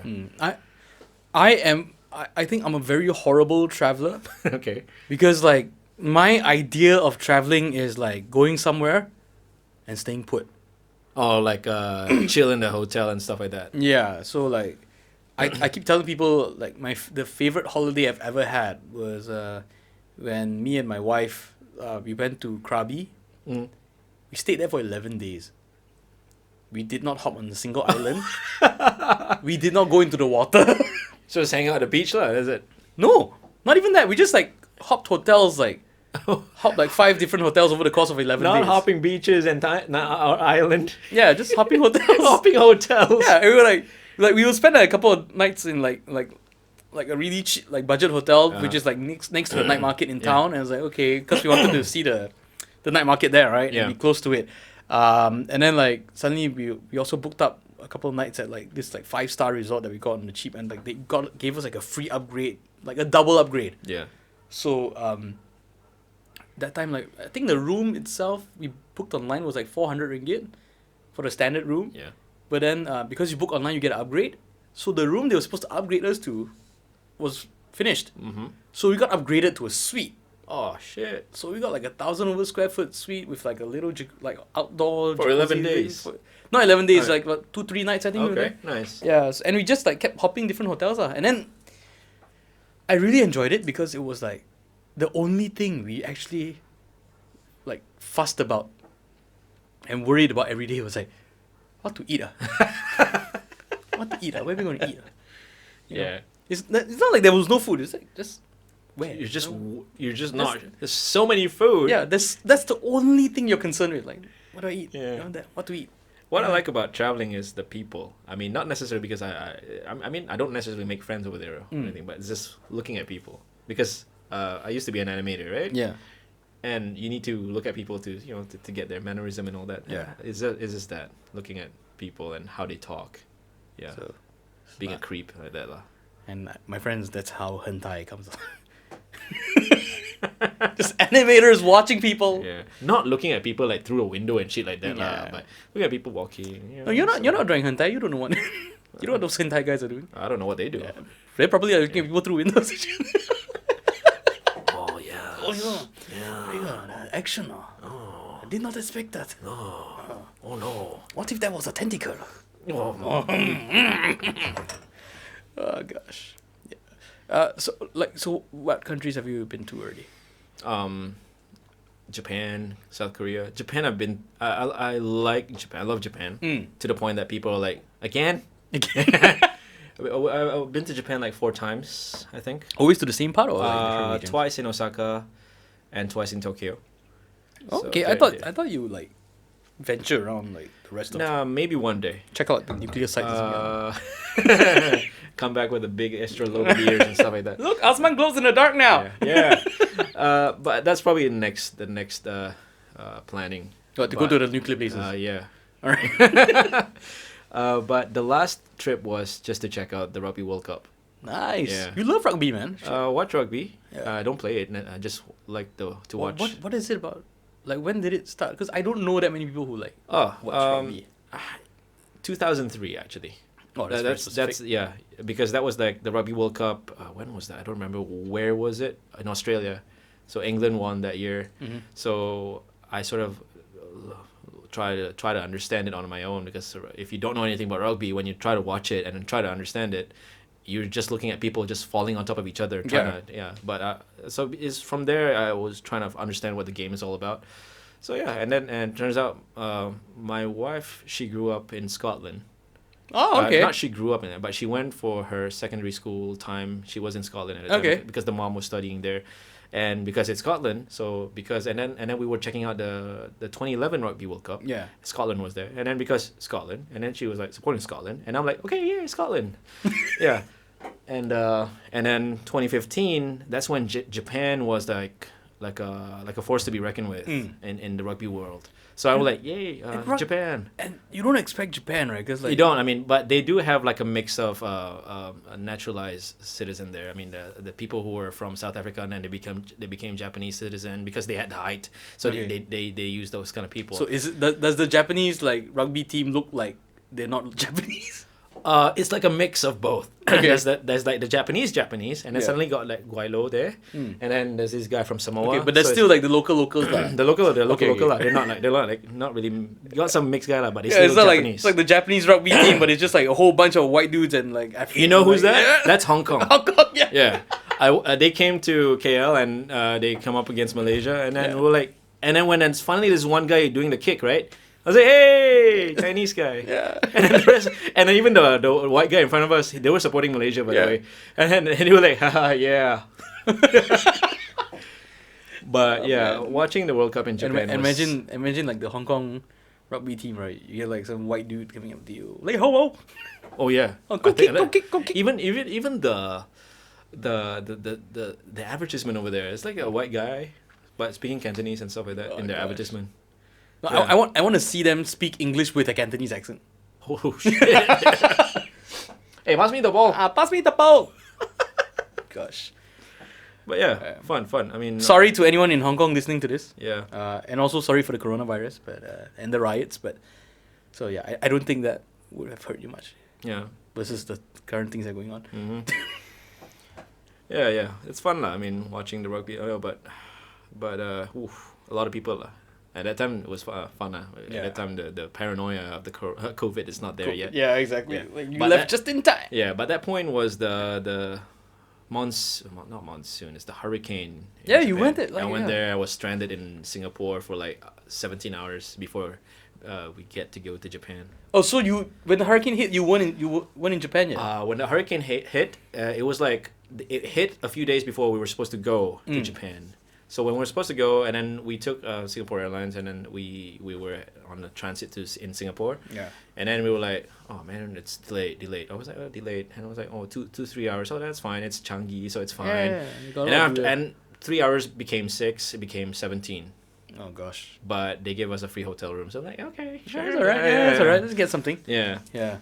I think I'm a very horrible traveler Okay. because like my idea of traveling is like going somewhere and staying put. Oh, like chill in the hotel and stuff like that. Yeah, so like I keep telling people like the favorite holiday I've ever had was when me and my wife we went to Krabi. Mm. We stayed there for 11 days. We did not hop on a single island. We did not go into the water. So just hang out at the beach, lah, is it? No, not even that. We just like hopped hotels, hopped like 5 different hotels over the course of 11 Not days. hopping beaches and our island. Yeah, just hopping hotels. Hopping hotels. Yeah, and we were like we will spend a couple of nights in like a really cheap, like budget hotel, which is like next to the night market in town. And I was like, okay, because we wanted to see the night market there, right? Yeah. And be close to it. And then like suddenly we also booked up a couple of nights at like this like 5-star resort that we got on the cheap, and like they gave us like a free upgrade, like a double upgrade. Yeah. So that time, like I think the room itself we booked online was like 400 ringgit for the standard room. Yeah. But then because you book online, you get an upgrade. So the room they were supposed to upgrade us to was finished. Mm-hmm. So we got upgraded to a suite. Oh shit. So we got like 1,000 over square foot suite with like a little like outdoor For 11 jacuzzi days? not 11 days, Alright. like what, 2-3 nights I think. we were Okay. there. Nice. Yeah, and we just like kept hopping different hotels, and then I really enjoyed it because it was like the only thing we actually like fussed about and worried about every day was like what to eat. What to eat? Where are we going to eat? You know? Yeah. It's not like there was no food. It's like just where? You're just you you're just That's- not. There's so many food. yeah, that's the only thing you're concerned with. Like, what do I eat? Yeah. You know, what to eat? What I like about traveling is the people. I mean, not necessarily because I mean, I don't necessarily make friends over there or anything, but it's just looking at people. Because I used to be an animator, right? Yeah. And you need to look at people to to get their mannerism and all that. Yeah. It's just that looking at people and how they talk. Yeah. So, Being a creep like that, lah. and my friends, that's how hentai comes. Just animators watching people. Yeah. Not looking at people like through a window and shit like that, lah. Yeah. But looking at people walking. No, you're not drawing hentai. You don't know what you know what those hentai guys are doing. I don't know what they do. Yeah. They probably are looking at people through windows. Oh yeah. Oh yeah. Yeah. Yeah, action. Oh. I did not expect that. No. Oh no. What if that was a tentacle? Oh. Oh gosh. Yeah. So what countries have you been to already? Japan, South Korea. Japan, I like Japan. I love Japan to the point that people are like, again? I've been to Japan like 4 times, I think. Always to the same part or like different regions? Twice in Osaka, and twice in Tokyo. Okay, So, I thought you would like venture around like the rest of. Nah, maybe one day. Check out the nuclear site. Come back with a big extra logo beers and stuff like that. Look, Azman glows in the dark now. Yeah. But that's probably the next planning. What, to go to the nuclear places? Yeah. All right. But the last trip was just to check out the Rugby World Cup. Nice. Yeah. You love rugby, man. Watch rugby. Yeah. I don't play it. I just like to watch. What is it about? Like, when did it start? Because I don't know that many people who like Oh, watch rugby. 2003 actually. Oh, that's very specific. Yeah, because that was like the Rugby World Cup. When was that? I don't remember. Where was it? In Australia. So England won that year. Mm-hmm. So I sort of try to understand it on my own, because if you don't know anything about rugby, when you try to watch it and then try to understand it, you're just looking at people just falling on top of each other. But so it's from there I was trying to understand what the game is all about. So yeah, and it turns out my wife, she grew up in Scotland. Oh, okay. Not she grew up in it, but she went for her secondary school time. She was in Scotland at the time because the mom was studying there, and because it's Scotland. And then we were checking out the 2011 Rugby World Cup. Yeah. Scotland was there, and then because Scotland, and then she was like supporting Scotland, and I'm like, okay, yeah, Scotland, yeah, and then 2015, that's when Japan was like a force to be reckoned with in the rugby world. So I was like, yay, Japan. And you don't expect Japan, right? Because like You don't. I mean, but they do have like a mix of a naturalized citizen there. I mean, the people who were from South Africa and then they became Japanese citizen because they had the height. So they use those kind of people. So does the Japanese like rugby team look like they're not Japanese? It's like a mix of both. Okay. there's like the Japanese, and then suddenly got like Guaylo there, and then there's this guy from Samoa. Okay, but that's still like the locals. The local. Okay. They're not really. You got some mixed guy, but they Yeah, still it's look not Japanese. like it's like the Japanese rugby team, but it's just like a whole bunch of white dudes and like African. You know who's like, that? That's Hong Kong. Hong Kong, yeah. Yeah, they came to KL and they come up against Malaysia, and then we're like, and then when finally there's one guy doing the kick, right? I was like, hey, Chinese guy. Yeah. And then the rest, and then even the white guy in front of us, they were supporting Malaysia, by the way. And they were like, haha, yeah. But watching the World Cup in Japan Imagine like the Hong Kong rugby team, right? You get like some white dude coming up to you, like ho. Oh yeah. Go kick. Even the advertisement over there, it's like a white guy, but speaking Cantonese and stuff like that in their advertisement. No, Yeah. I want to see them speak English with a Cantonese accent. Oh shit! Hey, pass me the ball. Pass me the ball. Gosh. But yeah, fun. I mean, Sorry to anyone in Hong Kong listening to this. Yeah. And also sorry for the coronavirus, but and the riots, but so yeah, I don't think that would have hurt you much. Yeah. Versus the current things that are going on. Mm-hmm. Yeah, it's fun lah. I mean, watching the rugby. But a lot of people. At that time, it was fun. At that time, the paranoia of the COVID is not there yet. Yeah, exactly. Yeah. Like you But left just in time. Yeah, but that point was the not monsoon. It's the hurricane. in Yeah, you Japan. went it, like, I went yeah. there. I was stranded in Singapore for like 17 hours before we get to go to Japan. Oh, so when the hurricane hit, you weren't in Japan yet? When the hurricane hit, it was like it hit a few days before we were supposed to go to Japan. So when we were supposed to go, and then we took Singapore Airlines, and then we were on the transit in Singapore. Yeah. And then we were like, oh man, it's delayed. I was like, oh, delayed. And I was like, oh, 3 hours. Oh, that's fine. It's Changi, so it's fine. And 3 hours became 6. It became 17. Oh gosh. But they gave us a free hotel room. So I'm like, okay, sure. That's alright. Yeah, that's alright. Let's get something. Yeah. Yeah.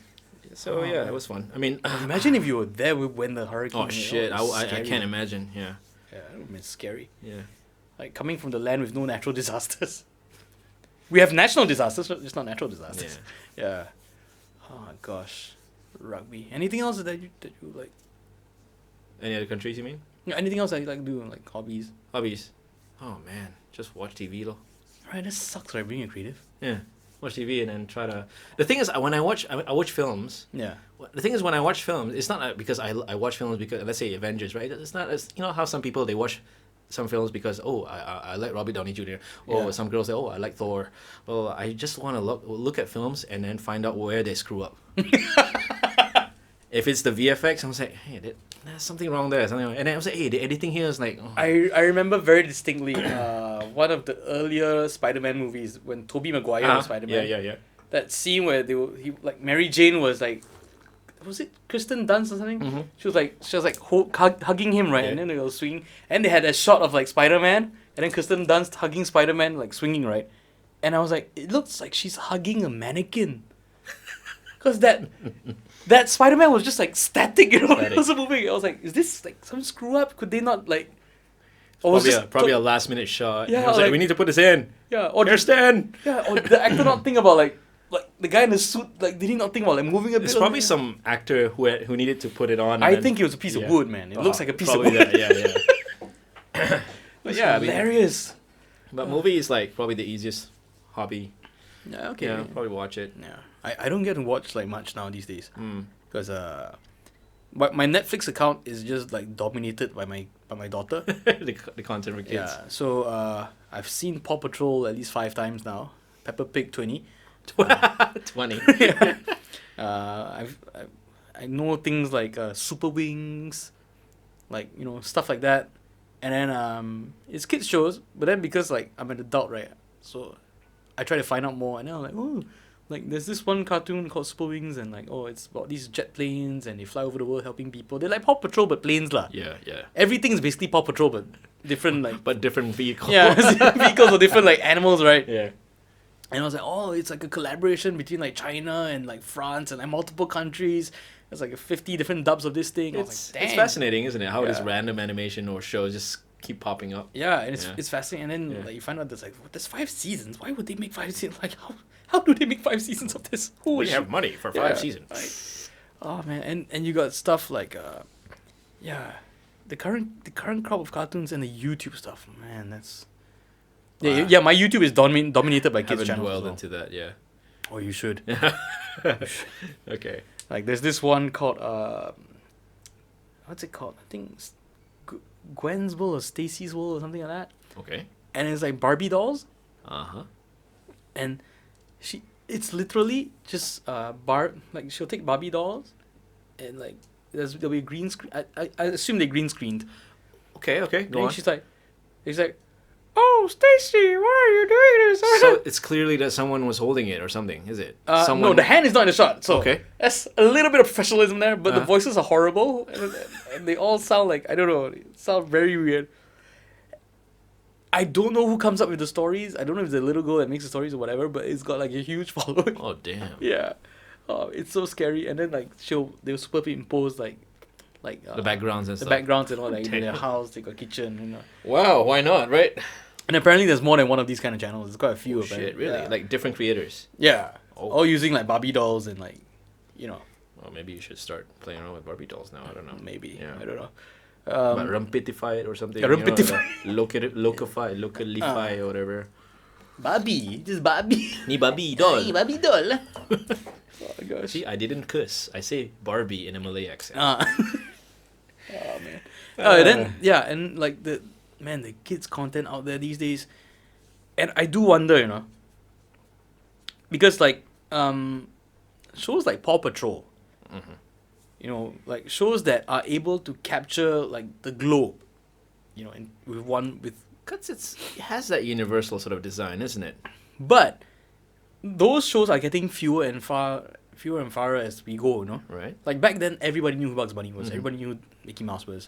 So it was fun. I mean, Imagine if you were there when the hurricane. oh shit, I scary. can't imagine. Yeah. Yeah, it would have been scary. Yeah. Like coming from the land with no natural disasters. We have national disasters, just not natural disasters. Yeah. Oh gosh, rugby. Anything else that you like? Any other countries you mean? Yeah, anything else that you like do like hobbies? Hobbies. Oh man, just watch TV though. Right, this sucks. Right, being a creative. Yeah. watch TV, and then try to. The thing is, when I watch films. Yeah. The thing is, when I watch films, it's not because I watch films because, let's say, Avengers, right? It's not as, you know how some people, they watch some films because, oh, I like Robert Downey Jr. Or Yeah. some girls say, oh, I like Thor. Well, I just want to look at films and then find out where they screw up. If it's the VFX, I'm like, hey, there's something wrong there. Something wrong. And then I was like, hey, the editing here is like... Oh. I remember very distinctly one of the earlier Spider-Man movies when Tobey Maguire was Spider-Man. Yeah. That scene where Mary Jane was like, was it Kristen Dunst or something? Mhm. She was like hugging him, right? Yeah. And then they were swinging, and they had a shot of like Spider-Man, and then Kristen Dunst hugging Spider-Man, like swinging, right? And I was like, it looks like she's hugging a mannequin, because that Spider-Man was just like static, you know, when it was moving. I was like, is this like some screw up? Could they not like? Or was Probably a last minute shot. Yeah, I was like, like- we need to put this in. yeah, or Understand? yeah, or the actor not think about like the guy in the suit, like did he not think about like moving a bit? It's on probably it? some actor who needed to put it on. I and then- think it was a piece of yeah. wood, man. It looks like a piece of Probably wood. that, yeah. But yeah, I mean, hilarious. but movie is like probably the easiest hobby. Yeah, okay. Yeah, probably watch it. Yeah, I don't get to watch like much now these days Mm. because but my Netflix account is just like dominated by my daughter. the content for kids. Yeah, so I've seen Paw Patrol at least 5 times now. Peppa Pig 20. 20. I know things like Super Wings, like stuff like that, and then it's kids shows. But then because like I'm an adult, right? So I try to find out more, and then I'm like, oh, like there's this one cartoon called Super Wings, and like it's about these jet planes, and they fly over the world helping people. They're like Paw Patrol but planes lah. Yeah. Everything's basically Paw Patrol but different like But different vehicle. yeah vehicles or different like animals, right? Yeah. And I was like, oh, it's like a collaboration between like China and like France and like multiple countries. There's like 50 different dubs of this thing. I was It's like, dang. fascinating, isn't it? How this Yeah. random animation or shows just keep popping up. Yeah, and Yeah. it's fascinating. And then Yeah. like you find out there's like there's 5 seasons. Why would they make 5 seasons? Like how do they make 5 seasons of this? Who We would have money for Yeah, 5 seasons. like- Oh man, and you got stuff like the current crop of cartoons and the YouTube stuff. Man, that's yeah. My YouTube is dominated by kids Haven't channels. dwelled as well. into that, yeah. Oh, you should. Okay. Like there's this one called what's it called? I think it's Gwen's World or Stacy's World or something like that. Okay. And it's like Barbie dolls, Uh-huh. and it's literally just like she'll take Barbie dolls, and like there'll be a green screen. I assume they green screened. Okay, go And on. she's like, oh Stacy, why are you doing this? So it's clearly that someone was holding it or something, is it? No, the hand is not in the shot. So Okay. that's a little bit of professionalism there, but the Uh-huh. voices are horrible, and they all sound like I don't know, they sound very weird. I don't know who comes up with the stories. I don't know if it's the little girl that makes the stories or whatever, but it's got like a huge following. Oh, damn. Yeah, it's so scary. And then like they'll superimpose like The backgrounds and the stuff. backgrounds and all like in their Damn. house. They got kitchen, Wow, why not, right? And apparently there's more than one of these kind of channels. There's quite a few. Oh, shit, apparently. really? Yeah. Like different creators. Yeah. Oh. All using like Barbie dolls and like, Well, maybe you should start playing around with Barbie dolls now. I don't know. maybe. Yeah. I don't know. But rumpitify it or something. yeah, rumpitify. Locify or whatever. Barbie. Just Barbie. Ni Barbie doll. Barbie doll. Oh gosh. See, I didn't cuss. I say Barbie in a Malay accent. Oh man. Then yeah, and like the kids content out there these days, and I do wonder, because like shows like Paw Patrol, like shows that are able to capture like the globe, and with Because it has that universal sort of design, isn't it? but those shows are getting fewer and farther as we go, Right. Like back then, everybody knew who Bugs Bunny was. Mhm. Everybody knew who Mickey Mouse was.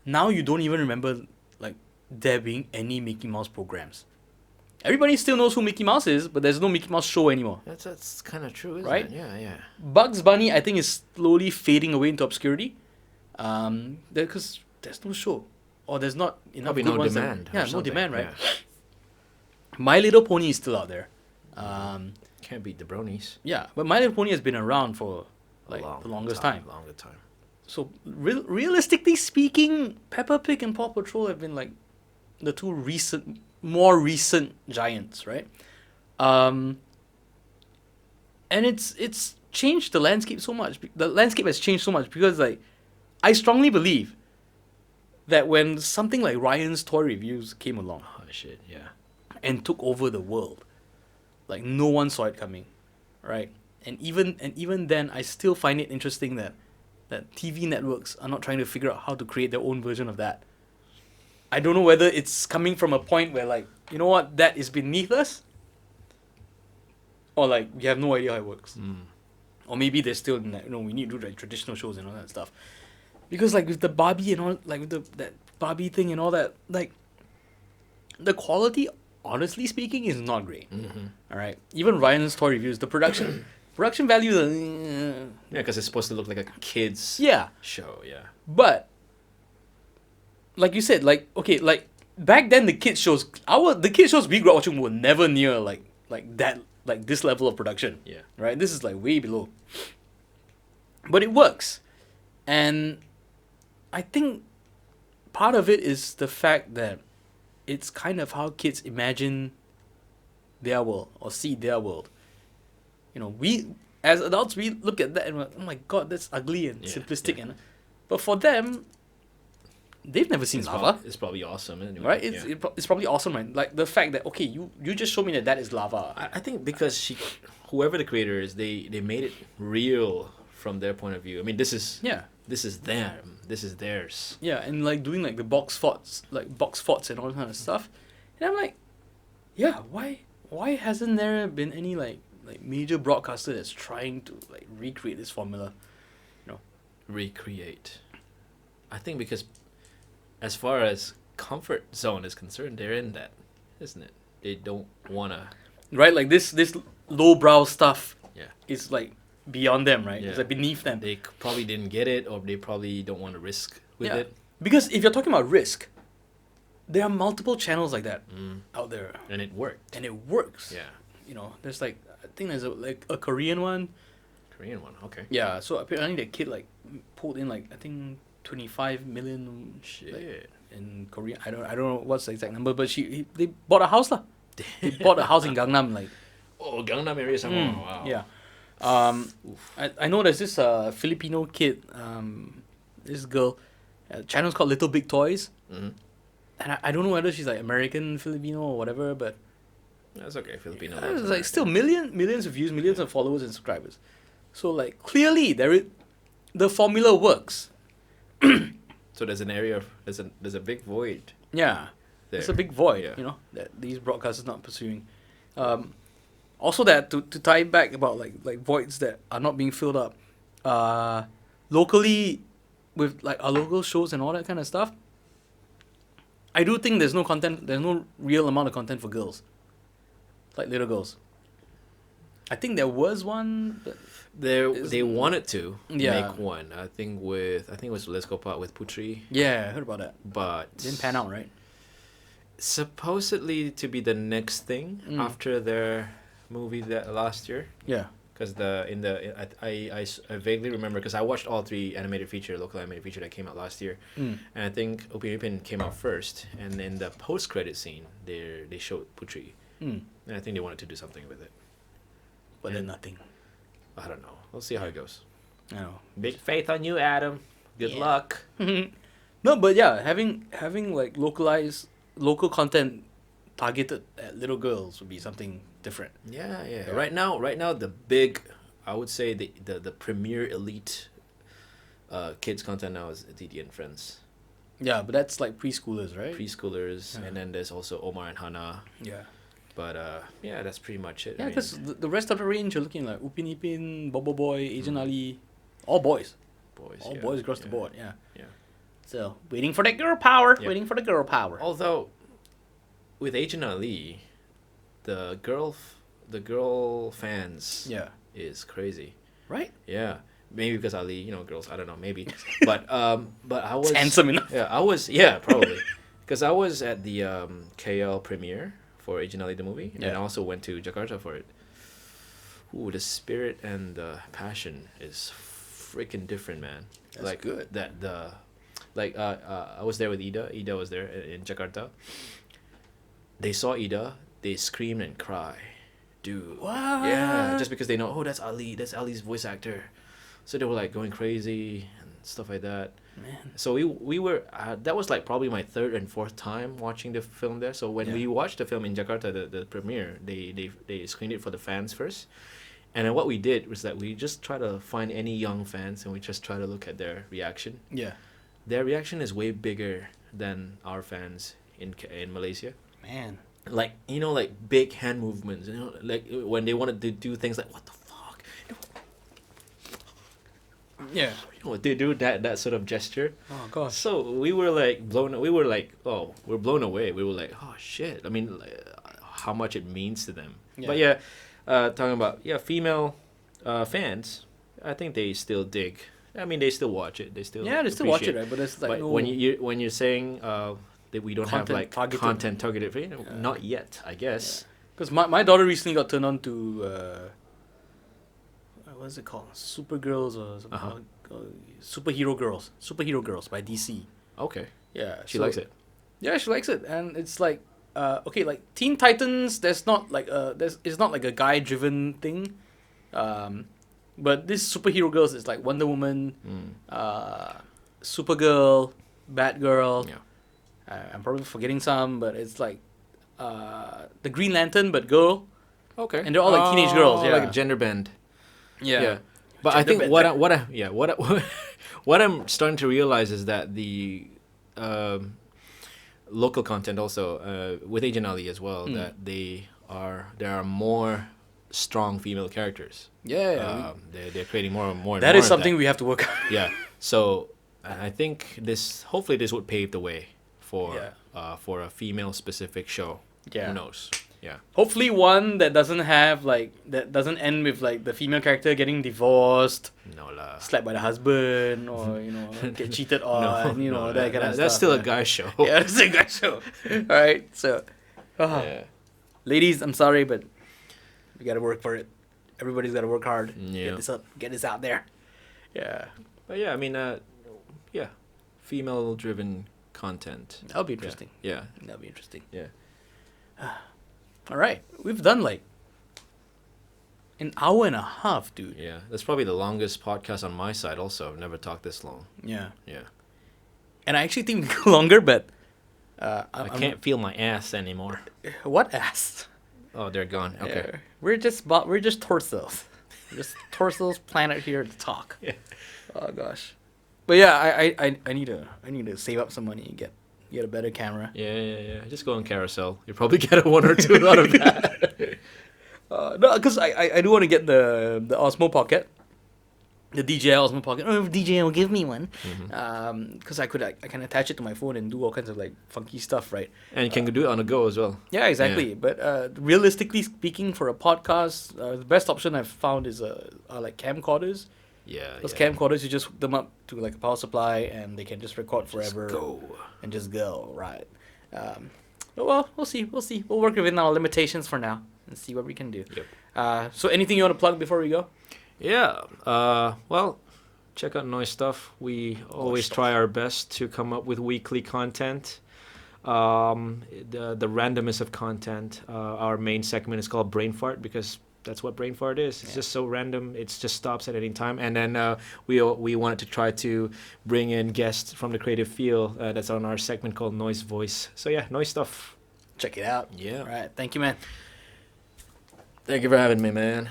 Now you don't even remember like there being any Mickey Mouse programs. Everybody still knows who Mickey Mouse is, but there's no Mickey Mouse show anymore. That's kind of true, isn't Right? it? Yeah. Bugs Bunny, I think, is slowly fading away into obscurity. Because there's no show, or there's not enough. Probably good no ones demand. That, or yeah, no something, demand, right? yeah. My Little Pony is still out there. Can't beat the bronies. Yeah, but My Little Pony has been around for like A the longest time. Longer time. So realistically speaking, Peppa Pig and Paw Patrol have been like the two more recent giants, right? and it's changed the landscape so much. The landscape has changed so much because like I strongly believe that when something like Ryan's toy reviews came along Oh shit, yeah. and took over the world, like no one saw it coming, right? And even then, I still find it interesting that TV networks are not trying to figure out how to create their own version of that. I don't know whether it's coming from a point where like, you know what, that is beneath us, or like we have no idea how it works, or maybe they're still in that, you know, we need to do like traditional shows and all that stuff, because like with the Barbie and all, like with that Barbie thing and all that, like the quality, honestly speaking, is not great. All right, even Ryan's toy reviews, the production value, Yeah, because it's supposed to look like a kids yeah, show. Yeah. but like you said, like okay, like back then the kids shows we grew up watching were never near like that, like this level of production. Yeah. Right? This is like way below. But it works. And I think part of it is the fact that it's kind of how kids imagine their world or see their world. You know, we as adults we look at that and we're like, oh my god, that's ugly and simplistic, and but for them, they've never seen lava. It's probably awesome, anyway. Right? Yeah. It's probably awesome, right? Like the fact that okay, you just showed me that is lava. I think because whoever the creator is, they made it real from their point of view. I mean, this is them. This is theirs. Yeah, and like doing like the box forts and all that kind of stuff. And I'm like, yeah, why hasn't there been any like major broadcaster that's trying to like recreate this formula? You know? Recreate. I think because as far as comfort zone is concerned, they're in that, isn't it? They don't wanna. Right, like this lowbrow stuff. Yeah. Is like beyond them, right? Yeah. It's like beneath them. They probably didn't get it, or they probably don't want to risk with it. Because if you're talking about risk, there are multiple channels like that out there, And it worked. and it works. Yeah. You know, there's like I think there's a Korean one. Korean one. Okay. Yeah, so apparently the kid like pulled in like I think 25 million Shit. like, in Korea. I don't know what's the exact number, but they bought a house lah. They bought a house in Gangnam, like Oh, Gangnam area somewhere. Wow. yeah. I know there's this Filipino kid, this girl, channel's called Little Big Toys, Mhm. and I don't know whether she's like American Filipino or whatever, but That's okay. Filipino. it's like still millions of views, millions of followers and subscribers. So like clearly the formula works. So there's an area. There's a big void. Yeah, There. it's a big void, Yeah. you know, that these broadcasters not pursuing. Also, that to tie back about like voids that are not being filled up, locally, with like our local shows and all that kind of stuff. I do think there's no content. There's no real amount of content for girls, like little girls. I think there was one, but They wanted to Yeah. make one. I think it was Let's Go Pot with Putri, yeah, I heard about that. but Didn't pan out, right? supposedly to be the next thing after their movie that last year. Yeah. Because I vaguely remember because I watched all three local animated feature that came out last year, and I think Upin Ipin came out first, and in the post credit scene they showed Putri, and I think they wanted to do something with it. But then nothing. I don't know. We'll see how it goes. I know. Big faith on you, Adam. Good luck. No, but yeah, having like local content targeted at little girls would be something different. Yeah. Right now, the big, I would say the premier elite, kids content now is Didi and Friends. Yeah, but that's like preschoolers, right? Preschoolers, Yeah. and then there's also Omar and Hana. Yeah. But yeah, that's pretty much it. Yeah, I mean, because the rest of the range you're looking like Upin Ipin, Bobo Boy, Asian Ali, all boys. boys, All yeah, boys across the yeah, board, yeah. Yeah. So, waiting for that girl power, Yep. waiting for the girl power. Although, with Asian Ali, the girl fans Yeah. is crazy. Right? Yeah, maybe because Ali, girls. I don't know, maybe. But I was It's handsome enough. Yeah, probably, because I was at the KL premiere for Asian Ali the movie, and I Yeah. also went to Jakarta for it. Ooh, the spirit and the passion is freaking different, man. That's like good. I was there with Ida. Ida was there in Jakarta. They saw Ida. They screamed and cried, dude. What? Yeah, just because they know, oh, that's Ali's voice actor. So they were like going crazy and stuff like that. Man. So we were that was like probably my third and fourth time watching the film there. So when Yeah. we watched the film in Jakarta, the premiere, they screened it for the fans first. And then what we did was that we just try to find any young fans and we just try to look at their reaction. Yeah. Their reaction is way bigger than our fans in Malaysia. Man. Like, you know, like big hand movements, you know, like when they wanted to do things like, what the fuck? Yeah. You know, they do that sort of gesture. Oh gosh. So we were like blown away. We were like, oh shit. I mean, like, how much it means to them. Yeah. But yeah, talking about female fans, I think they still dig. I mean, they still watch it. They still They still watch it, appreciate right? But it's like But no, when you're saying that we don't have Content like targeted. content targeted, for not yet, I guess. because my daughter recently got turned on to what is it called? Supergirls or something. Superhero Girls by DC. Okay, Yeah, she likes it. Yeah, she likes it, and it's like okay, like Teen Titans. There's not like it's not like a guy driven thing, but this Superhero Girls is like Wonder Woman, Supergirl, Batgirl. Yeah. I'm probably forgetting some, but it's like the Green Lantern, but girl. Okay, And they're all like teenage girls, yeah. like a gender bend. Yeah. But I Gender think bend. what I'm starting to realize is that the local content also with Agent Ali as well, that there are more strong female characters. Yeah. They're creating more and more. And That more is of something we have to work on. Yeah. So I think hopefully this would pave the way for for a female specific show. Yeah. Who knows? Yeah. Hopefully one that doesn't end with like the female character getting divorced, No lah. slapped by the husband, or get cheated on, that kind of stuff. That's still a guy show. Yeah, that's a guy show. All right, so Yeah. ladies, I'm sorry, but we gotta work for it. Everybody's gotta work hard. Yeah. Get this out there. Yeah, But yeah, I mean, female-driven content. that'll be interesting. Yeah. That'll be interesting. Yeah. All right, we've done like an hour and a half, dude. Yeah. That's probably the longest podcast on my side. Also, I've never talked this long. Yeah, Yeah. and I actually think we go longer, but I can't feel my ass anymore. What ass? Oh, they're gone. Okay. Yeah. We're just torsos. We're just torsos planet here to talk. Yeah. Oh gosh. But yeah, I need to save up some money and get a better camera. Yeah. Just go on Carousel. You'll probably get a 1 or 2 out of that. No, because I do want to get the Osmo Pocket, the DJI Osmo Pocket. Oh, if DJI will give me one. Because I can attach it to my phone and do all kinds of like funky stuff, right? And you can do it on the go as well. Yeah, exactly. Yeah. But realistically speaking, for a podcast, the best option I've found is are like camcorders. Yeah. Those camcorders, you just hook them up to like a power supply and they can just record Just forever. go. And just go, right? But well, we'll see. We'll work within our limitations for now and see what we can do. Yep. So anything you want to plug before we go? Yeah. Well, check out Noise Stuff. We always try our best to come up with weekly content. The randomness of content. Our main segment is called Brain Fart because that's what Brain Fart is. It's just so random. It just stops at any time. And then we wanted to try to bring in guests from the creative field. That's on our segment called Noise Voice. So yeah, Noise Stuff. Check it out. Yeah. All right. Thank you, man. Thank you for having me, man.